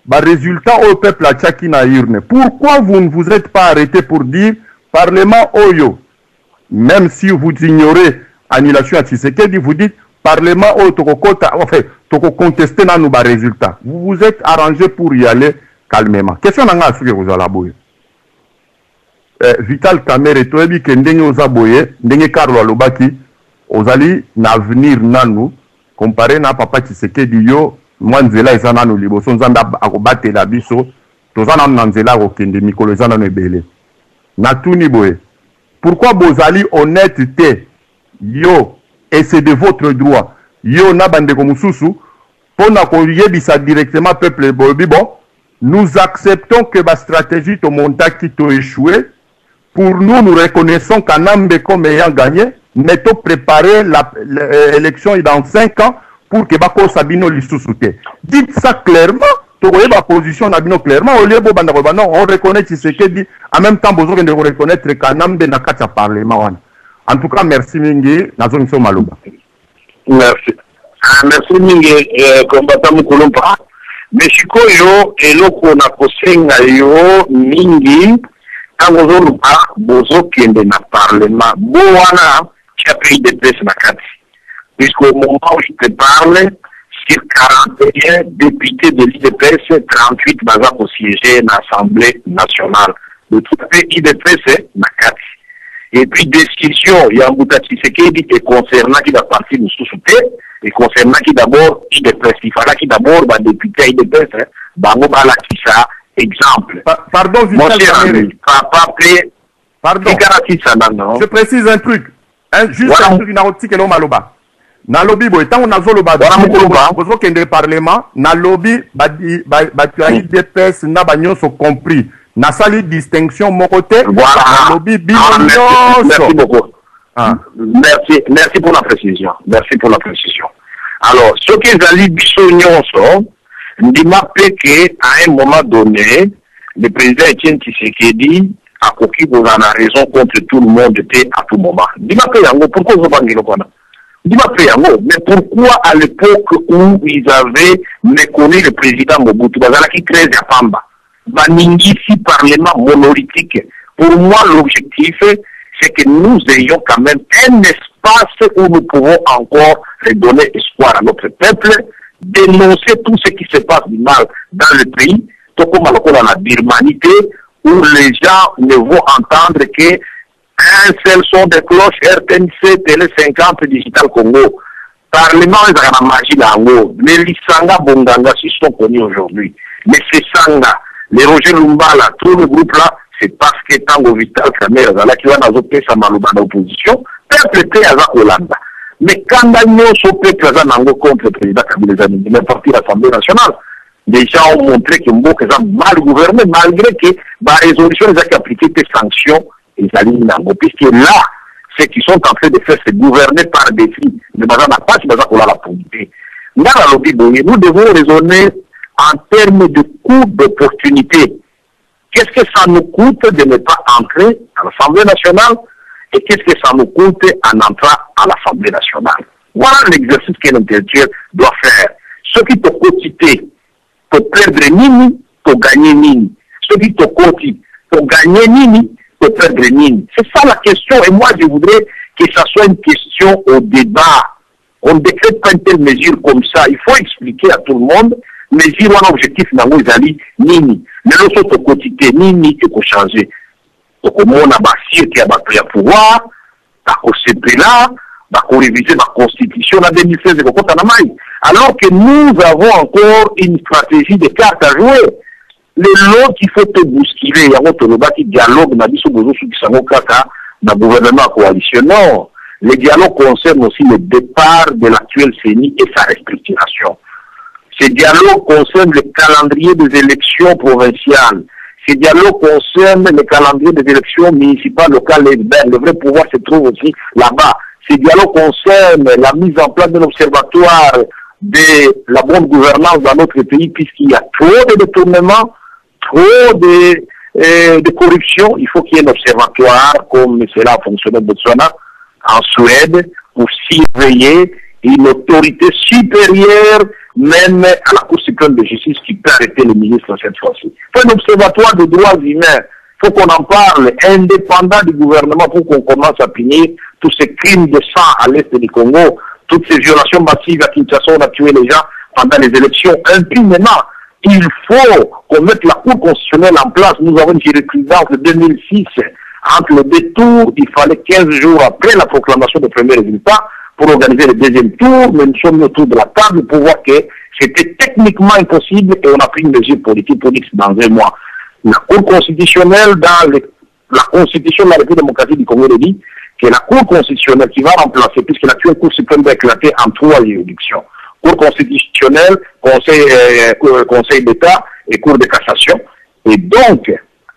bah, résultat au peuple à Tchaki na urne. Pourquoi vous ne vous êtes pas arrêté pour dire Parlement Oyo, même si vous ignorez annulation à Tshisekedi, vous dites Parlement Oyo Tokokota, enfin, Toko contester dans nos résultats. Vous vous êtes arrangé pour y aller calmement. Question n'a pas vous allez boyer. Vital Kamere, Toebi Kendenge Ozaboye, Ndenge Karlo Alobaki, Ozali, n'avenir nanou, comparé na papa Tshisekedi yo, Mwanzela ezana no liboso nzamba akobate la biso tozana nanzela kokende mikolo ezana no ebele na tuni boye. Pourquoi bozali honnêteté yo et c'est de votre droit yo na bande ko mususu pona ko yebisa directement peuple bobi bon nous acceptons que la stratégie to montaki to échoué. Pour nous nous reconnaissons qu'Anambe comme ayant gagné mais to préparer l'élection dans 5 ans pour que Bako Sabino l'issousoute. Dites ça clairement, tu vois la position d'Abino clairement, au lieu de non, on reconnaît Tshisekedi, en même temps, besoin de reconnaître qu'Anambe n'a qu'à parler. En tout cas, merci Mingi, Nazon Malouba. Merci. Merci Mingi, combattant Moukoulompa. Mais si yo, et l'oko na kosenga yo, Mingi, quand vous avez besoin de na parlement, boana, qui a pris des pièces na kati. Puisqu'au moment où je te parle, sur 41 députés de l'IDPS, 38 bazar au siéger dans l'Assemblée nationale. Le tout fait IDPS, Nakati. Et puis, décision, il y a un bout de Tshisekedi qui concernant qui la partie de sous-souté, et concernant qui d'abord IDPS. Il fallait qui d'abord, député IDPS, bango bala qui ça, exemple. Pardon, mon cher ami, pardon. Je précise un truc. Juste voilà. Un truc, il y a maloba. Na lobby boy tant on a zolo ba bozo kende parlement na lobby ba DPS na banyo so compris na sali distinction mon côté na lobby merci beaucoup merci pour la précision alors ce que zali biso nyonso ndima que à un moment donné le président Etienne Tshisekedi a coquille pour la raison contre tout le monde à tout moment ndima pe yango pourquoi vous bangelo kona. Mais pourquoi à l'époque où ils avaient méconnu le président Mobutu, qui 13 à Pamba, Baningi si parlement monolithique, Pour moi, l'objectif, c'est que nous ayons quand même un espace où nous pouvons encore redonner espoir à notre peuple, dénoncer tout ce qui se passe du mal dans le pays, tout comme dans la birmanité, où les gens ne vont entendre qu'un seul son de cloche, RTNC, Télé 50, Digital Congo. Parlement, ils ont la magie là-haut. Les Lissanga Bonganga, s'ils sont connus aujourd'hui. Mais c'est Sanga, les Roger Lumbala, tout le groupe là, c'est parce que Tango Vital Kamera, là, qui va dans sa malouba d'opposition, peuple était à Holanda. Mais quand nous sommes peuple contre le président Kabila, même parti de l'Assemblée nationale, les gens ont montré que Mbok a mal gouverné, malgré que la résolution les a appliqué des sanctions, et puisque là, ceux qui sont en train de faire se gouverner par défi, ne pas la politique. Nous devons raisonner en termes de coût d'opportunité. Qu'est-ce que ça nous coûte de ne pas entrer à l'Assemblée nationale et qu'est-ce que ça nous coûte en entrant à l'Assemblée nationale? Voilà l'exercice qu'un intellectuel doit faire. Ce qui te coûte pour perdre nini, pour gagner nini. Ce qui te coûte pour gagner nini, pour perdre nini. C'est ça la question et moi je voudrais que ça soit une question au débat. On ne décrète pas une telle mesure comme ça. Il faut expliquer à tout le monde mesure un objectif dans nos amis nini. Mais l'autre côté nini qui peut changer. Donc on a bâti qui a battu à pouvoir, d'accord c'est là, d'accord réviser la constitution en 2016 et alors que nous avons encore une stratégie de cartes à jouer. Le lot qu'il faut te bousculer, il y a un autre qui dialogue, n'a dit besoin qui s'en dans le gouvernement coalition. Non, le dialogue concerne aussi le départ de l'actuel CENI et sa restructuration. Ce dialogue concerne le calendrier des élections provinciales. Ce dialogue concerne le calendrier des élections municipales, locales et urbaines. Le vrai pouvoir se trouve aussi là-bas. Ce dialogue concerne la mise en place d'un observatoire de la bonne gouvernance dans notre pays, puisqu'il y a trop de détournements, trop de corruption. Il faut qu'il y ait un observatoire, comme cela a fonctionné au Botswana, en Suède, pour surveiller une autorité supérieure, même à la Cour suprême de justice, qui peut arrêter le ministre cette fois-ci. Il faut un observatoire de droits humains. Il faut qu'on en parle, indépendant du gouvernement, pour qu'on commence à punir tous ces crimes de sang à l'est du Congo, toutes ces violations massives à Kinshasa, on a tué les gens pendant les élections impunément. Il faut qu'on mette la Cour constitutionnelle en place. Nous avons une jurisprudence de 2006. Entre le détour, il fallait 15 jours après la proclamation des premiers résultats pour organiser le deuxième tour, mais nous sommes autour de la table pour voir que c'était techniquement impossible et on a pris une mesure politique pour dire que dans un mois. La Cour constitutionnelle, dans la Constitution de la République démocratique du Congo, dit que la Cour constitutionnelle qui va remplacer, puisque l'actuelle Cour suprême va éclater en 3 juridictions. Cour constitutionnelle, Conseil d'État et Cour de cassation. Et donc,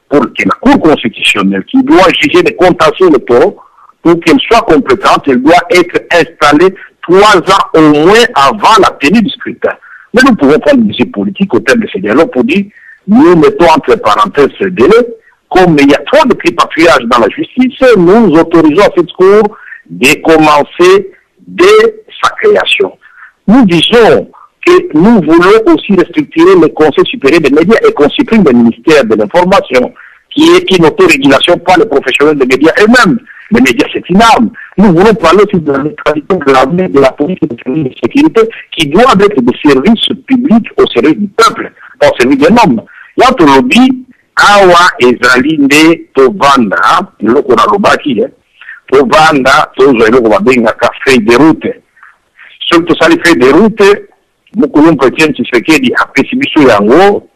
pour que la Cour constitutionnelle, qui doit juger des contentieux électoraux, pour qu'elle soit compétente, elle doit être installée 3 ans au moins avant la tenue du scrutin. Mais nous pouvons prendre une mesure politique au terme de ces dialogues pour dire, nous mettons entre parenthèses ce délai, comme il y a trop de tripatouillage dans la justice, nous autorisons à cette Cour de commencer dès sa création. Nous disons que nous voulons aussi restructurer le Conseil supérieur des médias et qu'on supprime le ministère de l'Information, qui est une autorégulation par les professionnels des médias eux-mêmes. Les médias, c'est une arme. Nous voulons parler aussi de la neutralité de l'armée, de la police et de sécurité, qui doivent être des services publics au service du peuple, pas au service des hommes. Il y a un lobby, awa ezali nde tovanda, loko na lobaki, tovanda, tozo eloko babengaka feuille de route. Soki tosali feuille de route, mokolo Etienne Tshisekedi apesi biso yango,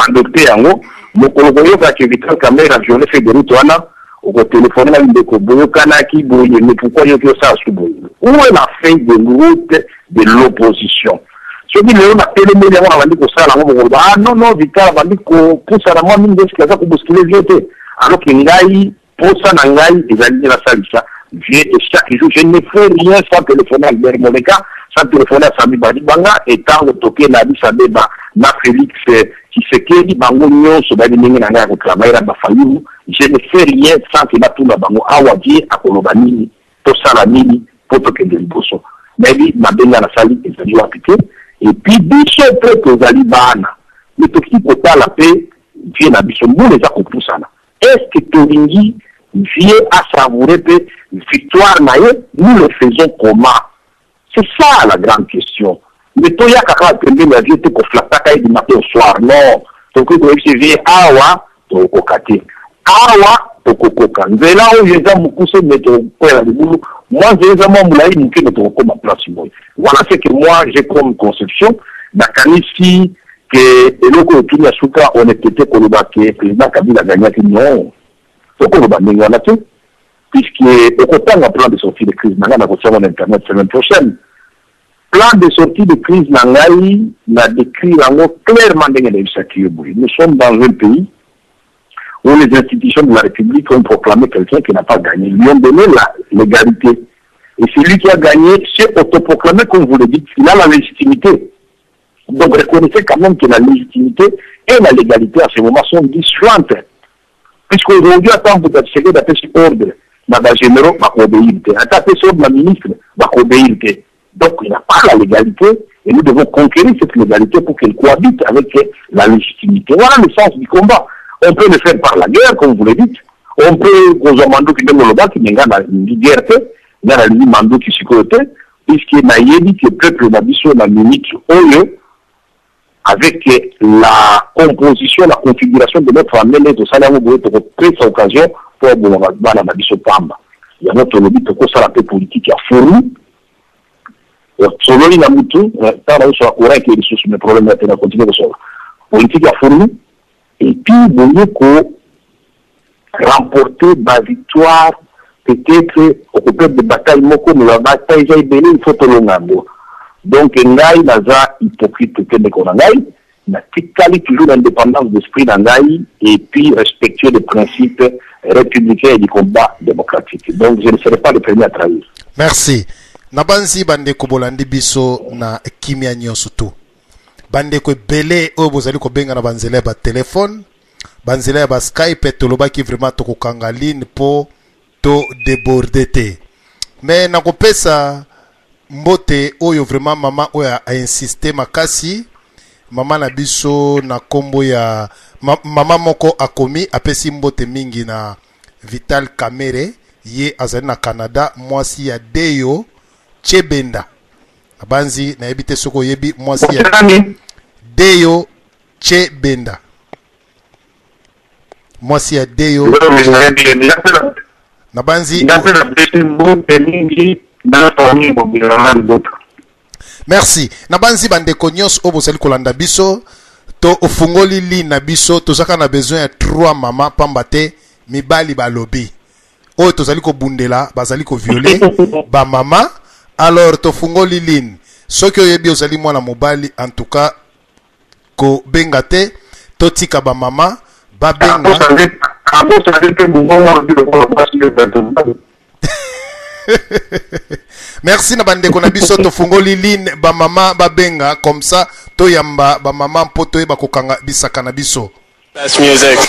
adopte yango, mokolo boyokaki Vital Kamerhe viole feuille de route wana, okotelefone na ndeko boyokanaki boye, mais pourquoi yoki osala su boye? Où est la feuille de route de l'opposition? Soki lelo na telemeli yango na bandi kosala yango bokoloba, ah non non, Vital bandi kopusana mwa mingi esika aza koboskile vie te, alors que ngai posa na ngai ezali nasalisa vie et chaque jour je ne fais rien sans téléphoner à Albert Moleka, sans téléphoner à Sami Badibanga, et tant toke na Addis Abeba na Félix Tshisekedi bango nyonso bali ndenge na ngai kotravailler na bafayulu, je ne fais rien sans que batuna bango awa die akoloba nini tosala nini po tokende liboso. Nayebi mabenga nasali ezali wapi te, et puis biso mpe tozali bana, mais tokoki kotala mpe vie na biso mbula eza kopusana. est-ce que Tolingi vient à savourer que victoire naïe, nous le faisons comment? C'est ça la grande question. Mais toi, il y a quelqu'un qui la vie te conflata du matin au soir. Non. Donc, il vient awa, to kokate. Awa, to kokoka. Nzela où je vais me coucher, mais moi, je vais m'en moulaï, mais je vais ma place. Voilà ce que moi, j'ai comme conception. Ici, que le côté de Souka, on était que le président Kabila a gagné. Non. Donc, on va gagner. Puisqu'au côté d'un plan de sortie de crise, on a en Internet la semaine prochaine. Plan de sortie de crise, Nangaï n'a décrit clairement nous sommes dans un pays où les institutions de la République ont proclamé quelqu'un qui n'a pas gagné. Ils lui ont donné la légalité. Et celui qui a gagné s'est autoproclamé, comme vous le dites, il a la légitimité. Donc reconnaissez quand même que la légitimité et la légalité à ce moment sont disjointes. Puisqu'aujourd'hui, attends, vous avez d'appeler ordre. Les généraux vont obéir. Attaquer sur la ministre va obéir. Donc il n'a pas la légalité et nous devons conquérir cette légalité pour qu'elle cohabite avec la légitimité. Voilà le sens du combat. On peut le faire par la guerre, comme vous le dites. On peut, aux mandats qui donnent le bas, qui n'ont pas la liberté, il y a les mandats qui se côté, puisqu'il n'a pas dit que le peuple n'a pas la minute au lieu, avec la composition, la configuration de notre armée, les Ossalamou Boé, pour cette occasion, pour la Nabiso Pamba. Il y a notre lobby, pour ça la paix politique qui a fourni. Selon les Namoutou, tant que soit correct et les sources de problèmes maintenant continuer de ça. Politique a fourni. Et puis, vous voyez qu'on remporter la victoire, peut-être, au peuple de bataille, mais la bataille, j'ai béni, il faut que l'on a. Donc, Ngaï n'a pas hypocrite que de Konangaï, n'a toujours l'indépendance d'esprit d'Angaï et puis respectueux des principes républicains et du combat démocratique. Donc, je ne serai pas le premier à trahir. Merci. Nabanzi bande ko bolandi biso na kimia nyonso tu. Bande ko belé o bozali ko benga na banzela ba téléphone, banzela ba Skype toloba ki vraiment to ko kangaline po to déborder te. Mais na ko pesa mbote oyo vraiment mama oya a insister makasi, mama na biso na kombo ya mama moko akomi apesi mbote mingi na Vital Kamere ye azali na Canada mwasi ya Deyo Chebenda abanzi na ebite soko yebi mwasi ya Deyo Chebenda mwasi ya Deyo na banzi merci na banzi bandeko nyos obo sali kolanda biso to ofungoli li na biso to zaka na besoin ya 3 mama pambate mibali balobi oyo tozali kobundela bazali kovioler ba mama. Alors to fungoli line soki oyebi ozali mwana mobali en tout cas ko benga te to tika ba mama ba benga merci na bandeko na biso to fungoli line ba mama ba benga comme ça to yamba ba mama poto e ba kokanga bisaka na biso. Best music.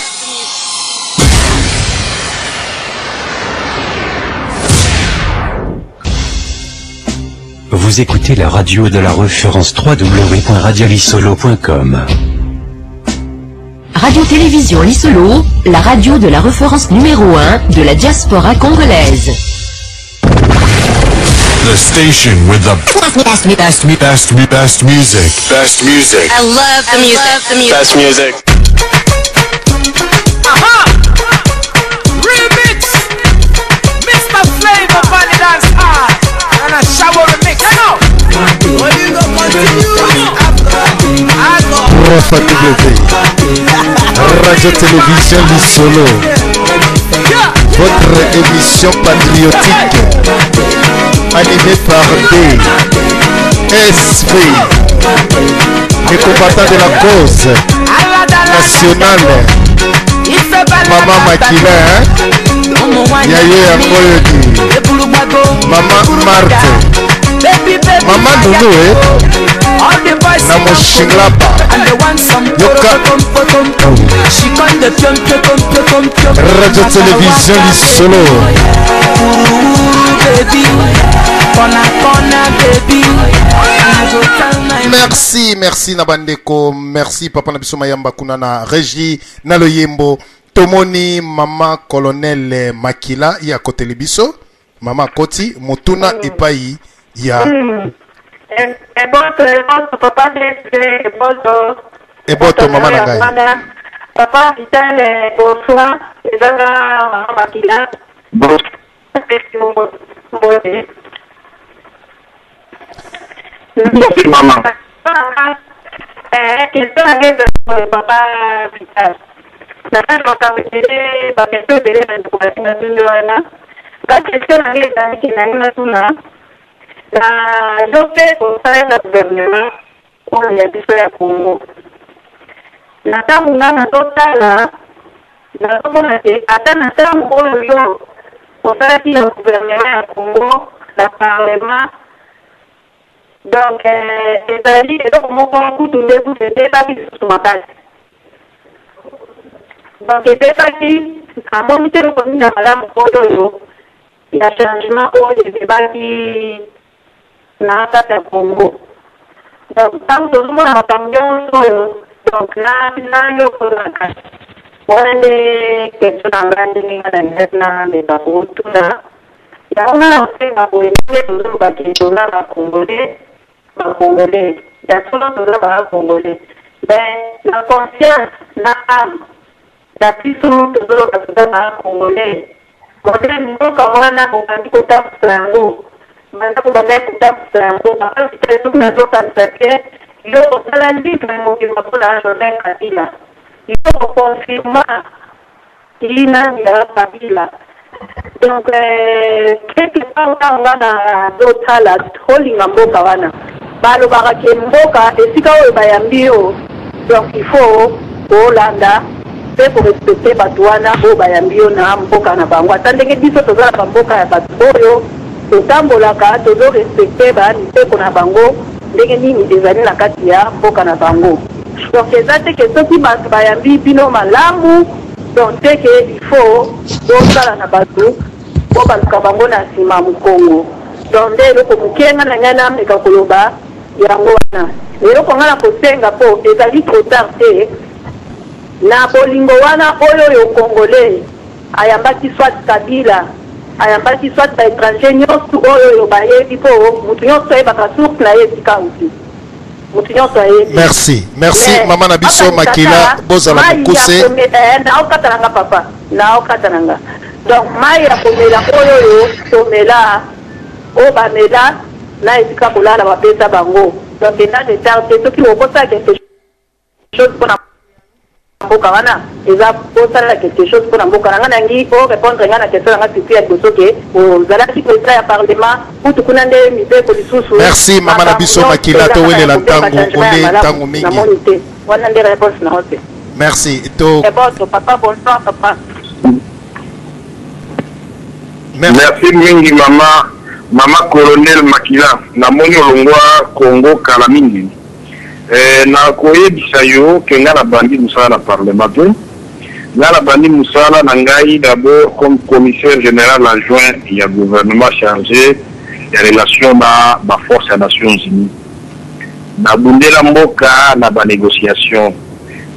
Vous écoutez la radio de la référence www.radialisolo.com. Radio-Télévision Lisolo, la radio de la référence numéro 1 de la diaspora congolaise. The station with the best music. Best music. I love the music. Best music. Aha! Remix! Mr. Flavor Funny Dance Hard and a shower remix. You know? When you go continue Radio-Télévision Lisolo, votre émission patriotique animée par DSV, les combattants de la cause nationale. Maman Makila, Yaye Akoyodi, Maman Marthe, Maman Nounoué, Namo Shinglapa, Yoka, Radio-Télévision Lisolo. Merci Nabandeko, merci Papa Nabiso Mayamba Kuna na Régie, na Loyembo, tomoni mama colonel Makila ya koteli biso mama koti motuna epai ya eboto mama na ngai papa vitale bonsoir ezanga mama Makila Maman. Question avec papa Vital. La question avec la je fais pour faire le gouvernement pour les habitants du Congo. La table na totale na communauté attend attend pour le jour pour faire le gouvernement du Congo, le parlement. Donc, c'est-à-dire que mon concours de début, c'était pas qui se m'appelle. Donc, c'était pas qui, à mon ministère de commune, à madame Kodoyo, il y a changement au débat qui n'a pas de Congo. Donc, tant que tout le monde a entendu, donc là, il y a un cas. On est quelque chose en grande ligne, mais pas pour tout là. Il y a un fait à vous aider, toujours, qui est là, à Congolais. Congolais, il y a tout le monde Congolais. Ben, la conscience, la âme, la puissance de l'autre Congolais. Congolais, nous, quand on a un petit temps pour l'anneau, maintenant, on va mettre un temps pour l'anneau, parce que c'est tout le monde qui a il faut la libre, mais il va pour la journée Kabila. Il faut confirmer qu'il n'a pas Kabila. Donc, quelque part, on va dans d'autres là, holding en boca, wana. Balo baraki mboka, et si quand on va y donc il faut, Hollanda, c'est pour respecter Batouana, au Bayambio, na mboka na bango. Attendez que dit ça, la mboka ya Batouyo, au Tambolaka, toujours respecter, c'est pour na bango, dès nini des années la katia, mboka na bango. Donc, c'est ça, c'est que ceux qui Bayambi, bino malamu, donc c'est qu'il faut, ça na Batou, pour Bango na sima Mukongo. Donc, dès le Komukenga na ngana meka koloba, yango wana. Lelo ko ngana kosenga po ezali trop tard te. Na bolingo wana oyo yo Congolais ayambaki soit Kabila, ayambaki soit ba étranger nyonso oyo yo bayebi po mutu nyonso ebaka source na ye tikauti. Mutu nyonso ayebi. Merci, merci mama na biso Makila bozala mukuse. Na okatananga papa, na okatananga. Donc mai ya komela oyo yo tomela o bamela na esika kolala bapesa bango. Donc na de tarte soki okosa quelque chose pour mboka wana eza kosala quelque chose pour mboka nanga nangi o répondre ngana question nga tipi ya kosoke o zalaki président ya parlement kutu kuna nde mibeko lisusu. Merci mama na biso Makila to welela ntango ole ntango mingi. Wana nde réponse na hote. Merci to. Bon papa bonsoir papa. Merci mingi mama colonel Makila na moni olongwa Congo kala mingi. Na koyebisa yo ke nga na bandi musala na parlement te. Nga na bandi musala na ngai d'abord comme commissaire général adjoint ya gouvernement chargé ya relation na ba force ya Nations Unies. Na bundela mboka na ba négociation.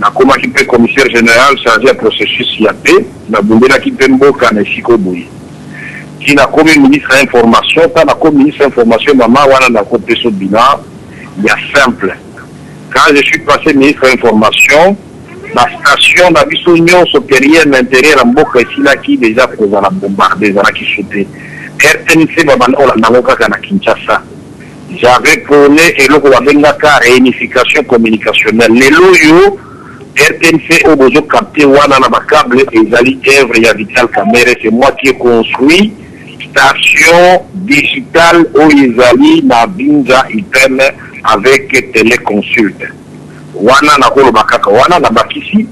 Na koma ki pe commissaire général chargé ya processus ya paix, na bundela ki pe mboka na Siko Boye. Qui n'a comme ministre information, pas na comme ministre information, maman wana na côté so bilan, il y a simple. Quand je suis passé ministre information, la station na biso union supérieure d'intérêt la mboka ici là qui déjà posé la bombarder, za qui sauter. RTNC babana ola nangoka kana Kinshasa. J'avais prôné et le ko réunification communicationnelle. Les loyo RTNC au besoin capter wana na ba câble et zali œuvre ya Vital Kamerhe, c'est moi qui ai construit station digitale au Izali na Binza Iten avec téléconsulte. Wana na kolo bakaka wana na bakisi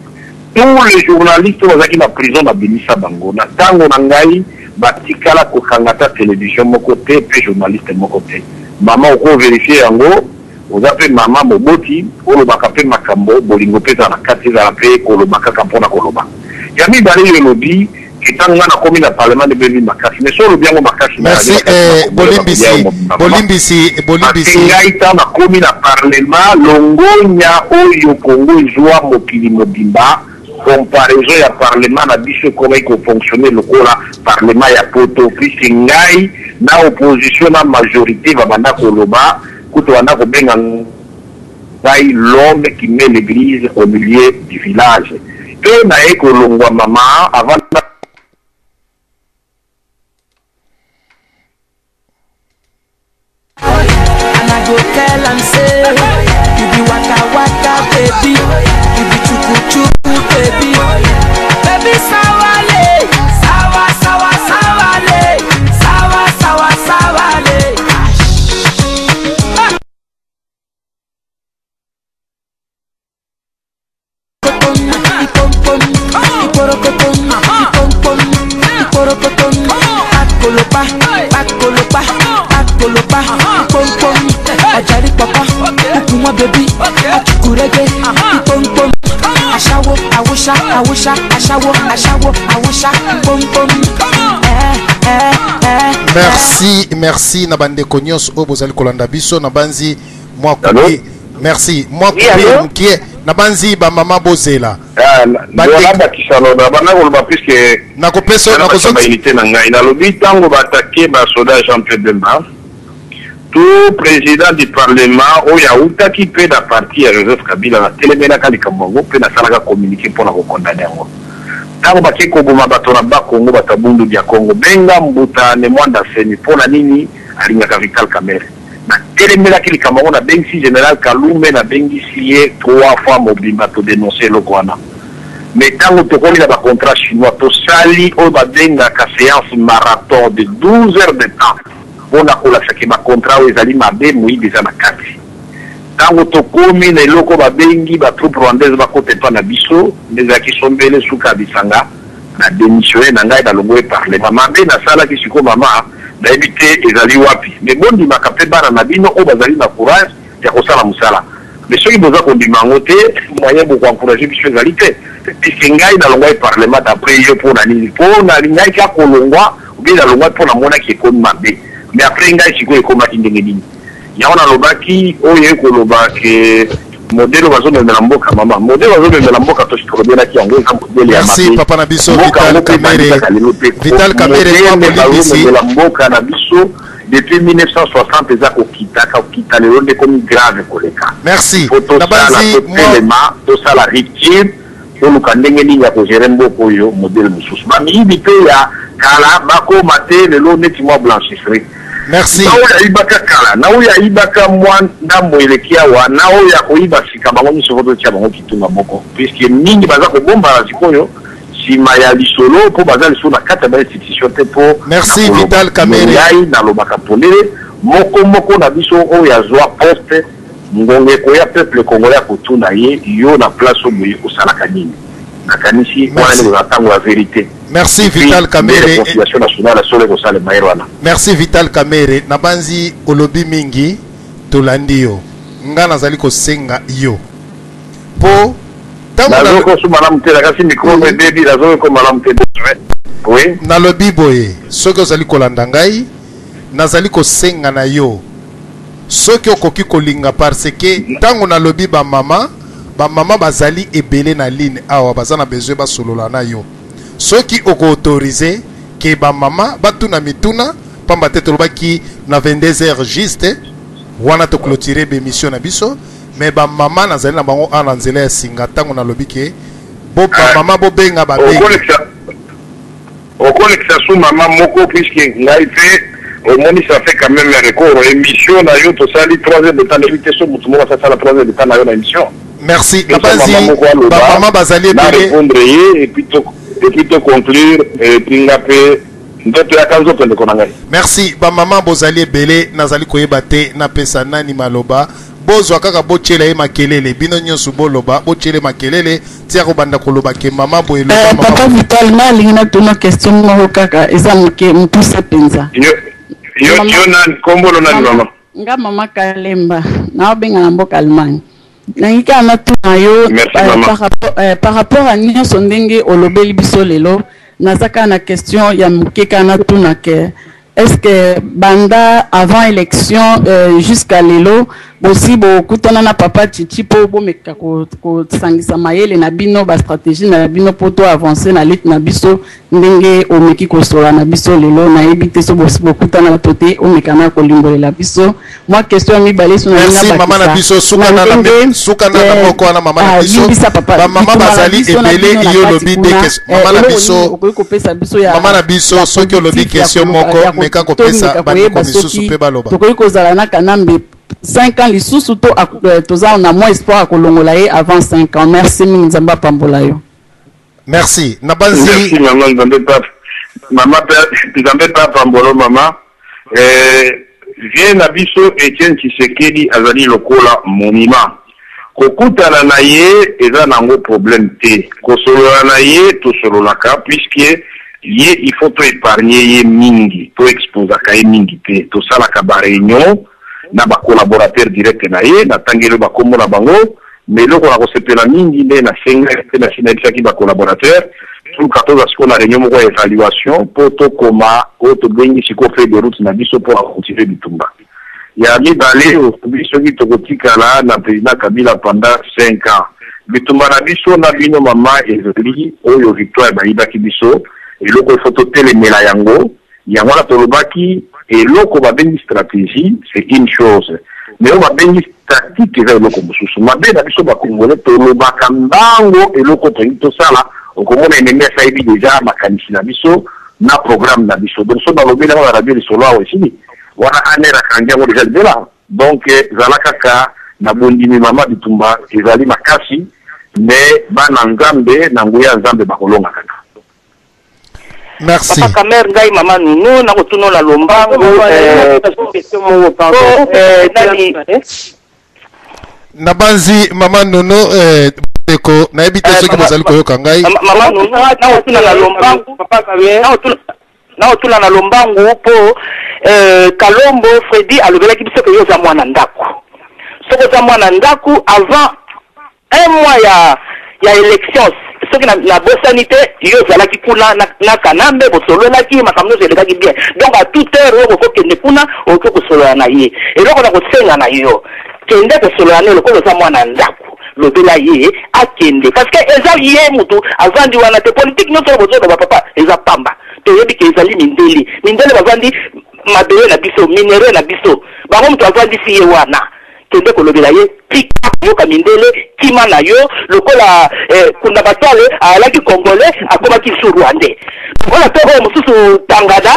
tous les journalistes wazaki na prison na Benissa Bango na tango na ngai batikala ko kangata télévision moko te pe journaliste moko te. Maman ko vérifier yango ozape mama moboti olo bakape makambo bolingo pesa na kati za pe kolo bakaka mpona koloba. Yami bali yo lobi kitanga na komi na parlement de Beni makasi mais solo bien makasi. Merci Bolimbisi ngaita na komi na parlement longonya oyo Kongo izwa mokili mobimba comparaison ya parlement na biso comment il fonctionner le parlement ya poto puisque ngai na opposition na majorité babanda koloba kuto banda kobenga ngai l'homme qui met l'église au milieu du village et na ekolongwa mama avant go tell and say, you be waka waka baby, you be chuku chuku baby, baby sawale, sawa sawa sawale, sawa sawa sawale. Ajari papa, kuma baby, kurege, pom pom, ashawo, awusha, awusha, ashawo, ashawo, awusha, pom pom. Merci Nabande Konyos Obozali Kolanda Biso Nabanzi moi kobi. Merci moi kobi qui est Nabanzi ba mama Bozela. Banda kisano na bana ko ba puisque nakopeso nakozo unité na ngai na lobi tango ba attaquer ba soda Jean-Pierre Bemba. Tout président du parlement oya utaki pe da parti ya Joseph Kabila na telemena kali kamongo pe na salaka communiquer pour na condamner ngo. Tango ba kiko boma bato na ba Kongo batabundu dia Kongo benga mbuta ne mwanda seni pona nini alinga ka Vital Kamerhe. Na telemena kali kamongo na bengi général Kalumbe na bengi sié 3 fois mobimba to dénoncer le Kwana. Mais tango to koli na ba contrat chinois to sali o ba benga ka séance marathon de 12 heures de temps. On a collecté ma contrat aux alis mabe mouy déjà na kati. Tango to komi na loko ba bengi ba troupe rwandaise ba kote pa na biso, les akisombele suka bisanga na démissionné na ngai da longo e parlement. Mabe na sala ki siko mama na éviter ezali wapi. Mais bon di makape bana na bino o bazali na courage ya kosala musala. Mais ceux qui boza ko di mangote moyen beaucoup encourager biso ezali te. Puisque ngai na longo e parlement d'après yo pour na nini po na ngai ka kolongwa ou bien na longo pour na mona ki ekomi mabe. Mais après ngai siko ekomaki ndenge nini ya ona lobaki oyo ekoloba ke modelo bazomemela mboka mama modelo bazomemela mboka to sikorobela ki yango eza modelo ya merci papa na biso Vital Kamerhe Vital Kamerhe kwa molisi la mboka na biso depuis 1960 eza kokita lelo nde komi grave koleka merci na banzi moi to sala rupture oluka ndenge nini ya kogere mboka oyo modelo mosusu bamiyibi pe ya kala bakoma te lelo neti mwa blanchisseri. Merci. Naoya ibaka kala, naoya ibaka mwan ndambo elekia wa, naoya koiba sika bango misofoto tia bango kituma moko. Puisque mingi baza ko bomba la zikoyo, si maya lisolo, po baza lisolo na kata ba institution te po. Merci Vital Kamerhe. Yai na lobaka polele, moko na biso oya zwa poste, ngonge koya peuple congolais kotuna ye, yo na place omuye osalaka nini. Nakanisi, wana ni watango la vérité. Merci Vital Kamerhe. Merci Vital Kamerhe. Nabanzi olobi mingi tolandi yo. Nga nazali kosenga yo. Po nalobi boye soki ozali kolanda ngai nazali kosenga na yo soki okoki kolinga parce que ntango nalobi bamama bazali ebele na ligne awa baza na besoin basolola na yo soki oko autorisé ke ba mama batuna mituna pamba te tolobaki na 22h juste wana to clôturer l'émission na biso mais ba mama nazali na bango ana nzela ya singa tango na lobi ke bo ba mama bo benga ba benga okolexa sous maman moko puisque ngai fait au moins ça fait quand même un record émission na yo to sali 3 heures de temps d'éviter so mutu mo ça la 3 heures de temps na yo na émission. Merci Nabanzi ba mama bazali ebele répondre et puis to conclure pingape ndoto ya kanzo pende konanga. Merci ba mama bozali ebele nazali koyeba te na pesa nani maloba bozwa kaka bochela ye makelele bino nyonso boloba bochele makelele tia ko banda koloba ke mama boye le mama papa Vital na lingina tuna question mo kaka eza mke mpuse penza yo na kombolo na mama nga mama Kalemba na benga na mboka Allemagne nangika na tuna yo par rapport à nyonso ndenge olobeli biso lelo nazaka na question ya mke kana tuna ke est-ce que banda avant élection jusqu'à lelo aussi bokutana na papa Chichi po bomeka ko sangisa mayele na bino ba stratégie na bino poto avancer na lit na biso ndenge omeki ko sola na biso lelo na ebite so bokutana na tote omeka na ko limbolela biso. Moi question mi balé so na merci mama na biso sukana na moko na mama na biso ba mama bazali ebele iyo lobi de question mama na biso mama na biso soki lobi question moko meka ko pesa ba ko misusu pe baloba tokoki kozala na kanambe 5 ans lisusu to toza on a moins espoir à kolongola ye avant 5 ans. Merci Nzamba Pambola yo. Merci Nabanzi. Merci maman Nzambe pa Pambolo mama. Vient na biso Etienne Tshisekedi azali lokola monima. Kokutana na ye eza nango problème te. Kosolola na ye to sololaka puisque ye il faut to épargner ye mingi, to exposer ka ye mingi te. To sala ka ba réunion na ba collaborateur direct na ye na tangelo ba komo na bango mais loko na kosepela mingi nde na senga te na sinalisaki ba collaborateur tout 14 asko na réunion moko évaluation poto koma auto bengi siko fait de route na biso pour continuer bitumba ya mibale biso ki tokotikala na président Kabila pendant 5 ans bitumba na biso na bino mama ezali oyo victoire ba ibaki biso eloko foto telemela yango yango na tolobaki et loko ba bengi stratégie c'est une chose mais on va bengi tactique eza loko mususu mabe na biso ba congolais tolobaka mbango eloko to sala okomona eneme saibi déjà makanisi na biso na programme na biso donc so balobi na radio lisolo awo esili wana anera kanjango déjà libela donc zalaka ka na bondimi mama bitumba ezali makasi mais bana nzambe na nguya nzambe bakolonga kaka. Merci. Papa Kamer ngai mama Nunu na kotuno la lombango Nabanzi mama Nunu eko na ebite soki bozali koyoka ngai mama Nunu na kotuno la lombango papa Kamer na kotuno la lombango po Kalombo Freddy alobelaki biso ke yo za mwana ndako soko za mwana ndako avant un mois ya élection soki na bosanité yo zalaki kuna na kanambe bosololaki makambo zelekaki bien donc à toute heure yo kokende kuna oko kosolola na ye eloko na kosenga na yo kende kosolola na lokolo za mwana ndako lobela ye akende parce que eza ye mutu avandi wana te politique nyonso bozoba ba papa eza pamba toyebi ke ezali mindele bavandi mabele na biso minere na biso bango mutu avandi si ye wana kende kolobela ye yoka mindele kima na yo lokola kuna batale alaki congolais akomaki sur rwandais voilà to mususu tangada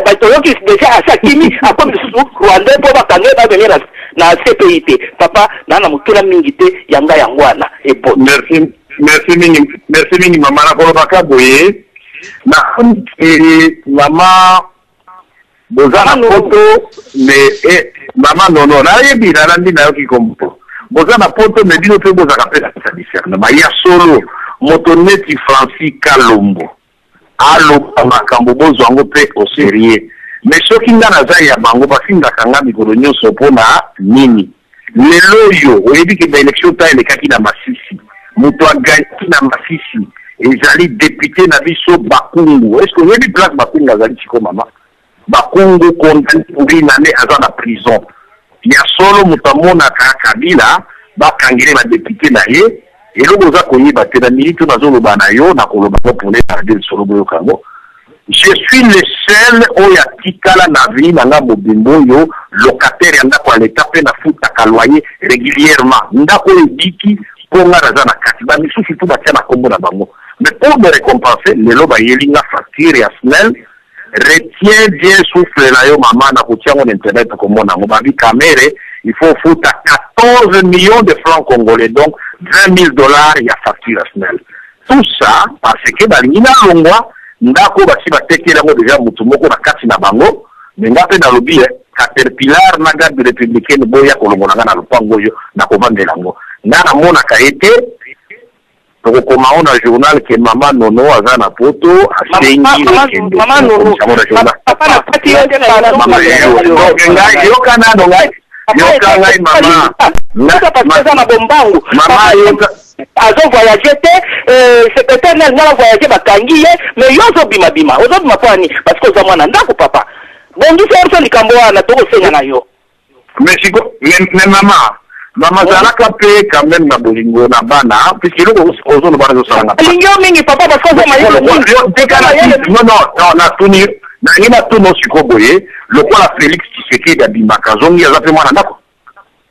batoloki déjà asakimi akomi mususu rwandais po bakange ba venir na CPIT papa na mutula mingi te yanga yangwana e bon merci mingi mama na koloba ka boye na mama bozana poto mais mama nono na yebi na ndi na yo ki kompo bozana poto mais bino pe bozaka pe sa discernement ya solo moto neti Francis Kalombo alo makambo bozwango pe au sérieux mais soki ngana za ya bango basingaka nga mikolo nyonso pona nini lelo yo oyebi ke ba élection ta elekaki na Masisi moto agaki na Masisi ezali député na biso Bakungu est-ce que oyebi place Bakungu azali chiko mama Bakungu condamné pour une année à la prison. Il y a solo mutamona Kabila bakangire ba député na ye et le boza koyi ba tena milito na zolo banayo na koloba pour les radio solo boyo kango. Je suis le seul oya tikala na vie na ngabo bimboyo locataire yanda kwa l'état pe na futa ka loyer régulièrement. Ndako ebiki ponga raza na katiba misusu tu ba tia na kombo na bango. Mais pour me récompenser le loba yelinga facture ya SNEL retiens bien souffle la yo maman na kutia mon internet comme on a mobabi caméré il faut foutre 14 millions de francs congolais donc $20,000 ya facture SNEL tout ça parce que balina longwa ndako basi batekela ngo déjà mutu moko na kati na bango menga pe na lobi Caterpillar na garde républicaine boya kolongola na lupango yo na kovandela ngo ngana mona ka été pour comment on a journal que maman nono aza na poto asengi maman nono papa na pati yote na yoka na ngai mama na bombangu mama yoka azo voyager te secrétaire na voyager bakangi ye mais yozo bima bima ozo bima kwani parce que za mwana ndako papa bongisa orso likambo wana tokosenya na yo. Mais Mama zalaka pe quand même na bolingo na bana puisque le ozo no bana zo sanga. Lingo mingi papa parce que non na tuni na ngina tuno sikoboye le quoi la Félix Tshisekedi abimaka zongi aza pe mwana ndako.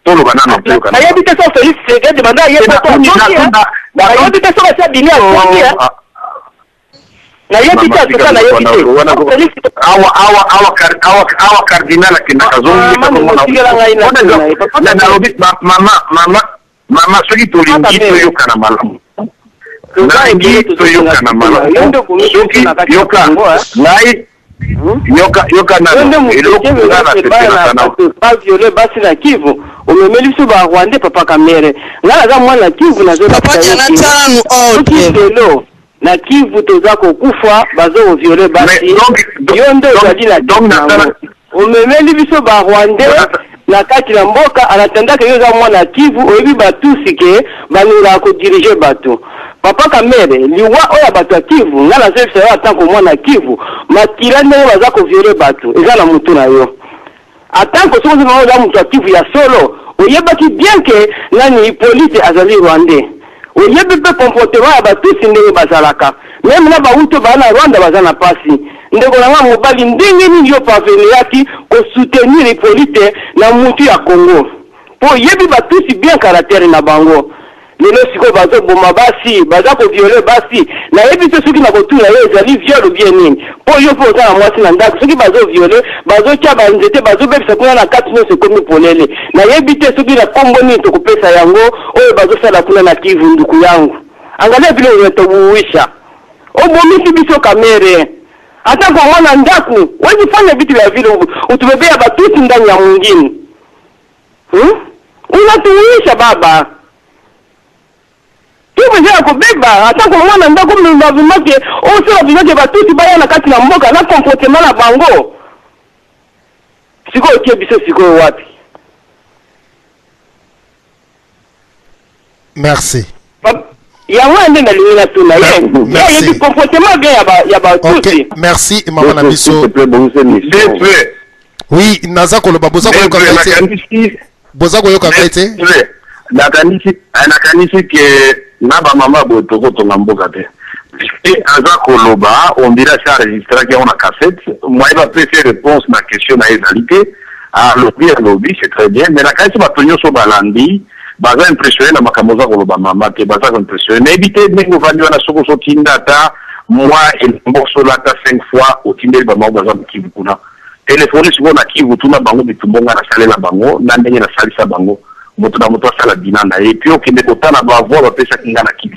Tolo bana na pe kana. Ayebi te so Félix Tshisekedi banda ye poto zongi. Na yebi te so sa binia zongi. Na yebi te so na yebi te. Awa cardinal akina kazongi mama soki tolingi toyokana malamu nalingi toyokana malamu soki yoka nano eloko pas violer basi na Kivu omemeli biso ba Rwanda papa Kamere ngala za mwana Kivu na zola papa jana tanu all na Kivu toza kokufa bazo violer basi yondo zali na omemeli biso ba Rwanda na kati na mboka anatendaka yo za mwana Kivu oyebi batusi ke baninga ko diriger bato papa Kamere liwa oya bato ya Kivu ngala zebisa yo atanko mwana Kivu makila ndenge baza ko violer bato eza na mutu na yo atanko soko za mutu ya Kivu ya solo oyebaki bien ke nani Hippolyte azali Rwandais oyebi pe comportement ya batusi ndenge bazalaka même na bauto bana Rwanda bazana pasi ndeko na mobali ndenge nini yo parvenir ko soutenir Hippolyte na mutu ya Congo po yebi batusi bien caractère na bango lelo siko bazo boma basi baza ko violer basi na yebi te soki na kotuna yo ezali viol bien nini po yo po za mwasi na ndako soki bazo violer bazo cha banzete bazo bebisa kuna na kati no se komi polele na yebi te soki na kombo nini to kopesa yango oyo bazo sala kuna na Kivu nduku yangu angalia vile unatobuisha obomisi biso Kamere hata kwa mwana ndaku wewe fanya vitu vya vile utubebea batusi ndani ya mwingine unatuisha baba Kivu zia kubeba hata kwa mwana ndaku mbavimake osela vizake batusi baya na kati na mboka na comportement na bango siko okie biso siko wapi. Merci. Merci. Okay, merci maman Nabiso. Oui, naza koloba boza koyoka kaite. Boza koyoka kaite. Nakanisi ke naba mama botoko to mboka te. Et aza koloba on dirait ça enregistré qui on a cassette. Moi il va faire réponse na question na égalité. Ah lobby c'est très bien mais la kaite ba tonyo so balandi. Baza impressionné na makamoza koloba mama te baza impressionné mais éviter ndenge vandi wana soko so tinda ta moi et mboso la ta 5 fois au tindeli ba mama baza Kivu kuna téléphone siko na Kivu tuna bango bitumbonga na salela bango na ndenge na salisa bango moto na moto sala binanda et puis okende kotana ba voir ba pesa kinga na Kivu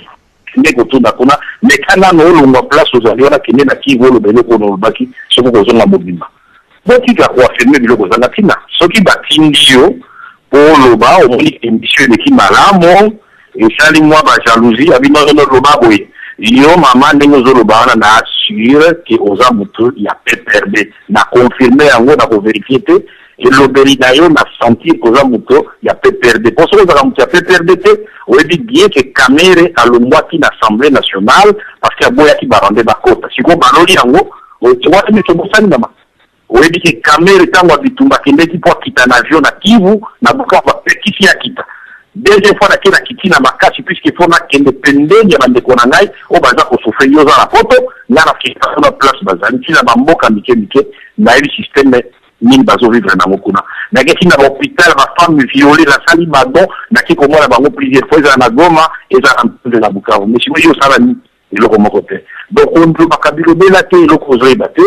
kende kotuna kuna mais kana no longa place ozali wana kende na Kivu lo bele ko no baki soko kozonga mobimba boki ka kwa filmer biloko zanga tina soki batindio Oloba, on dit émission de qui malamo, et sali moi ba jalousie, abino no loba boy. Yo maman de nos loba na assurer que oza mutu ya PPRD, na confirmer yango na ko vérifier et l'obéri d'ailleurs na sentir que oza mutu ya PPRD. Pour ce que oza mutu ya PPRD, on dit bien que Kamere a le moitié l'Assemblée nationale parce que boya ki barande ba kota. Si ko baloli yango, o twa te mosani mama. Oui, que Kamere tango bitumba kende ki pour quitter un avion na Kivu na buka va petiti ya kita. Deuxième fois na kena kiti na makasi puisque faut na kende pendeni ya bande kona ngai o baza ko souffrir yo za la photo na na kita na place bazali tina ba mboka mike na ile système ni bazo vivre na mokuna. Na ke tina hôpital ba femme violée la sali madon na ki ko mona bango plusieurs fois za na Goma et za na na Bukavu. Mais si yo sala ni eloko moko te. Donc on peut pas kabilo bela te eloko zo ebate.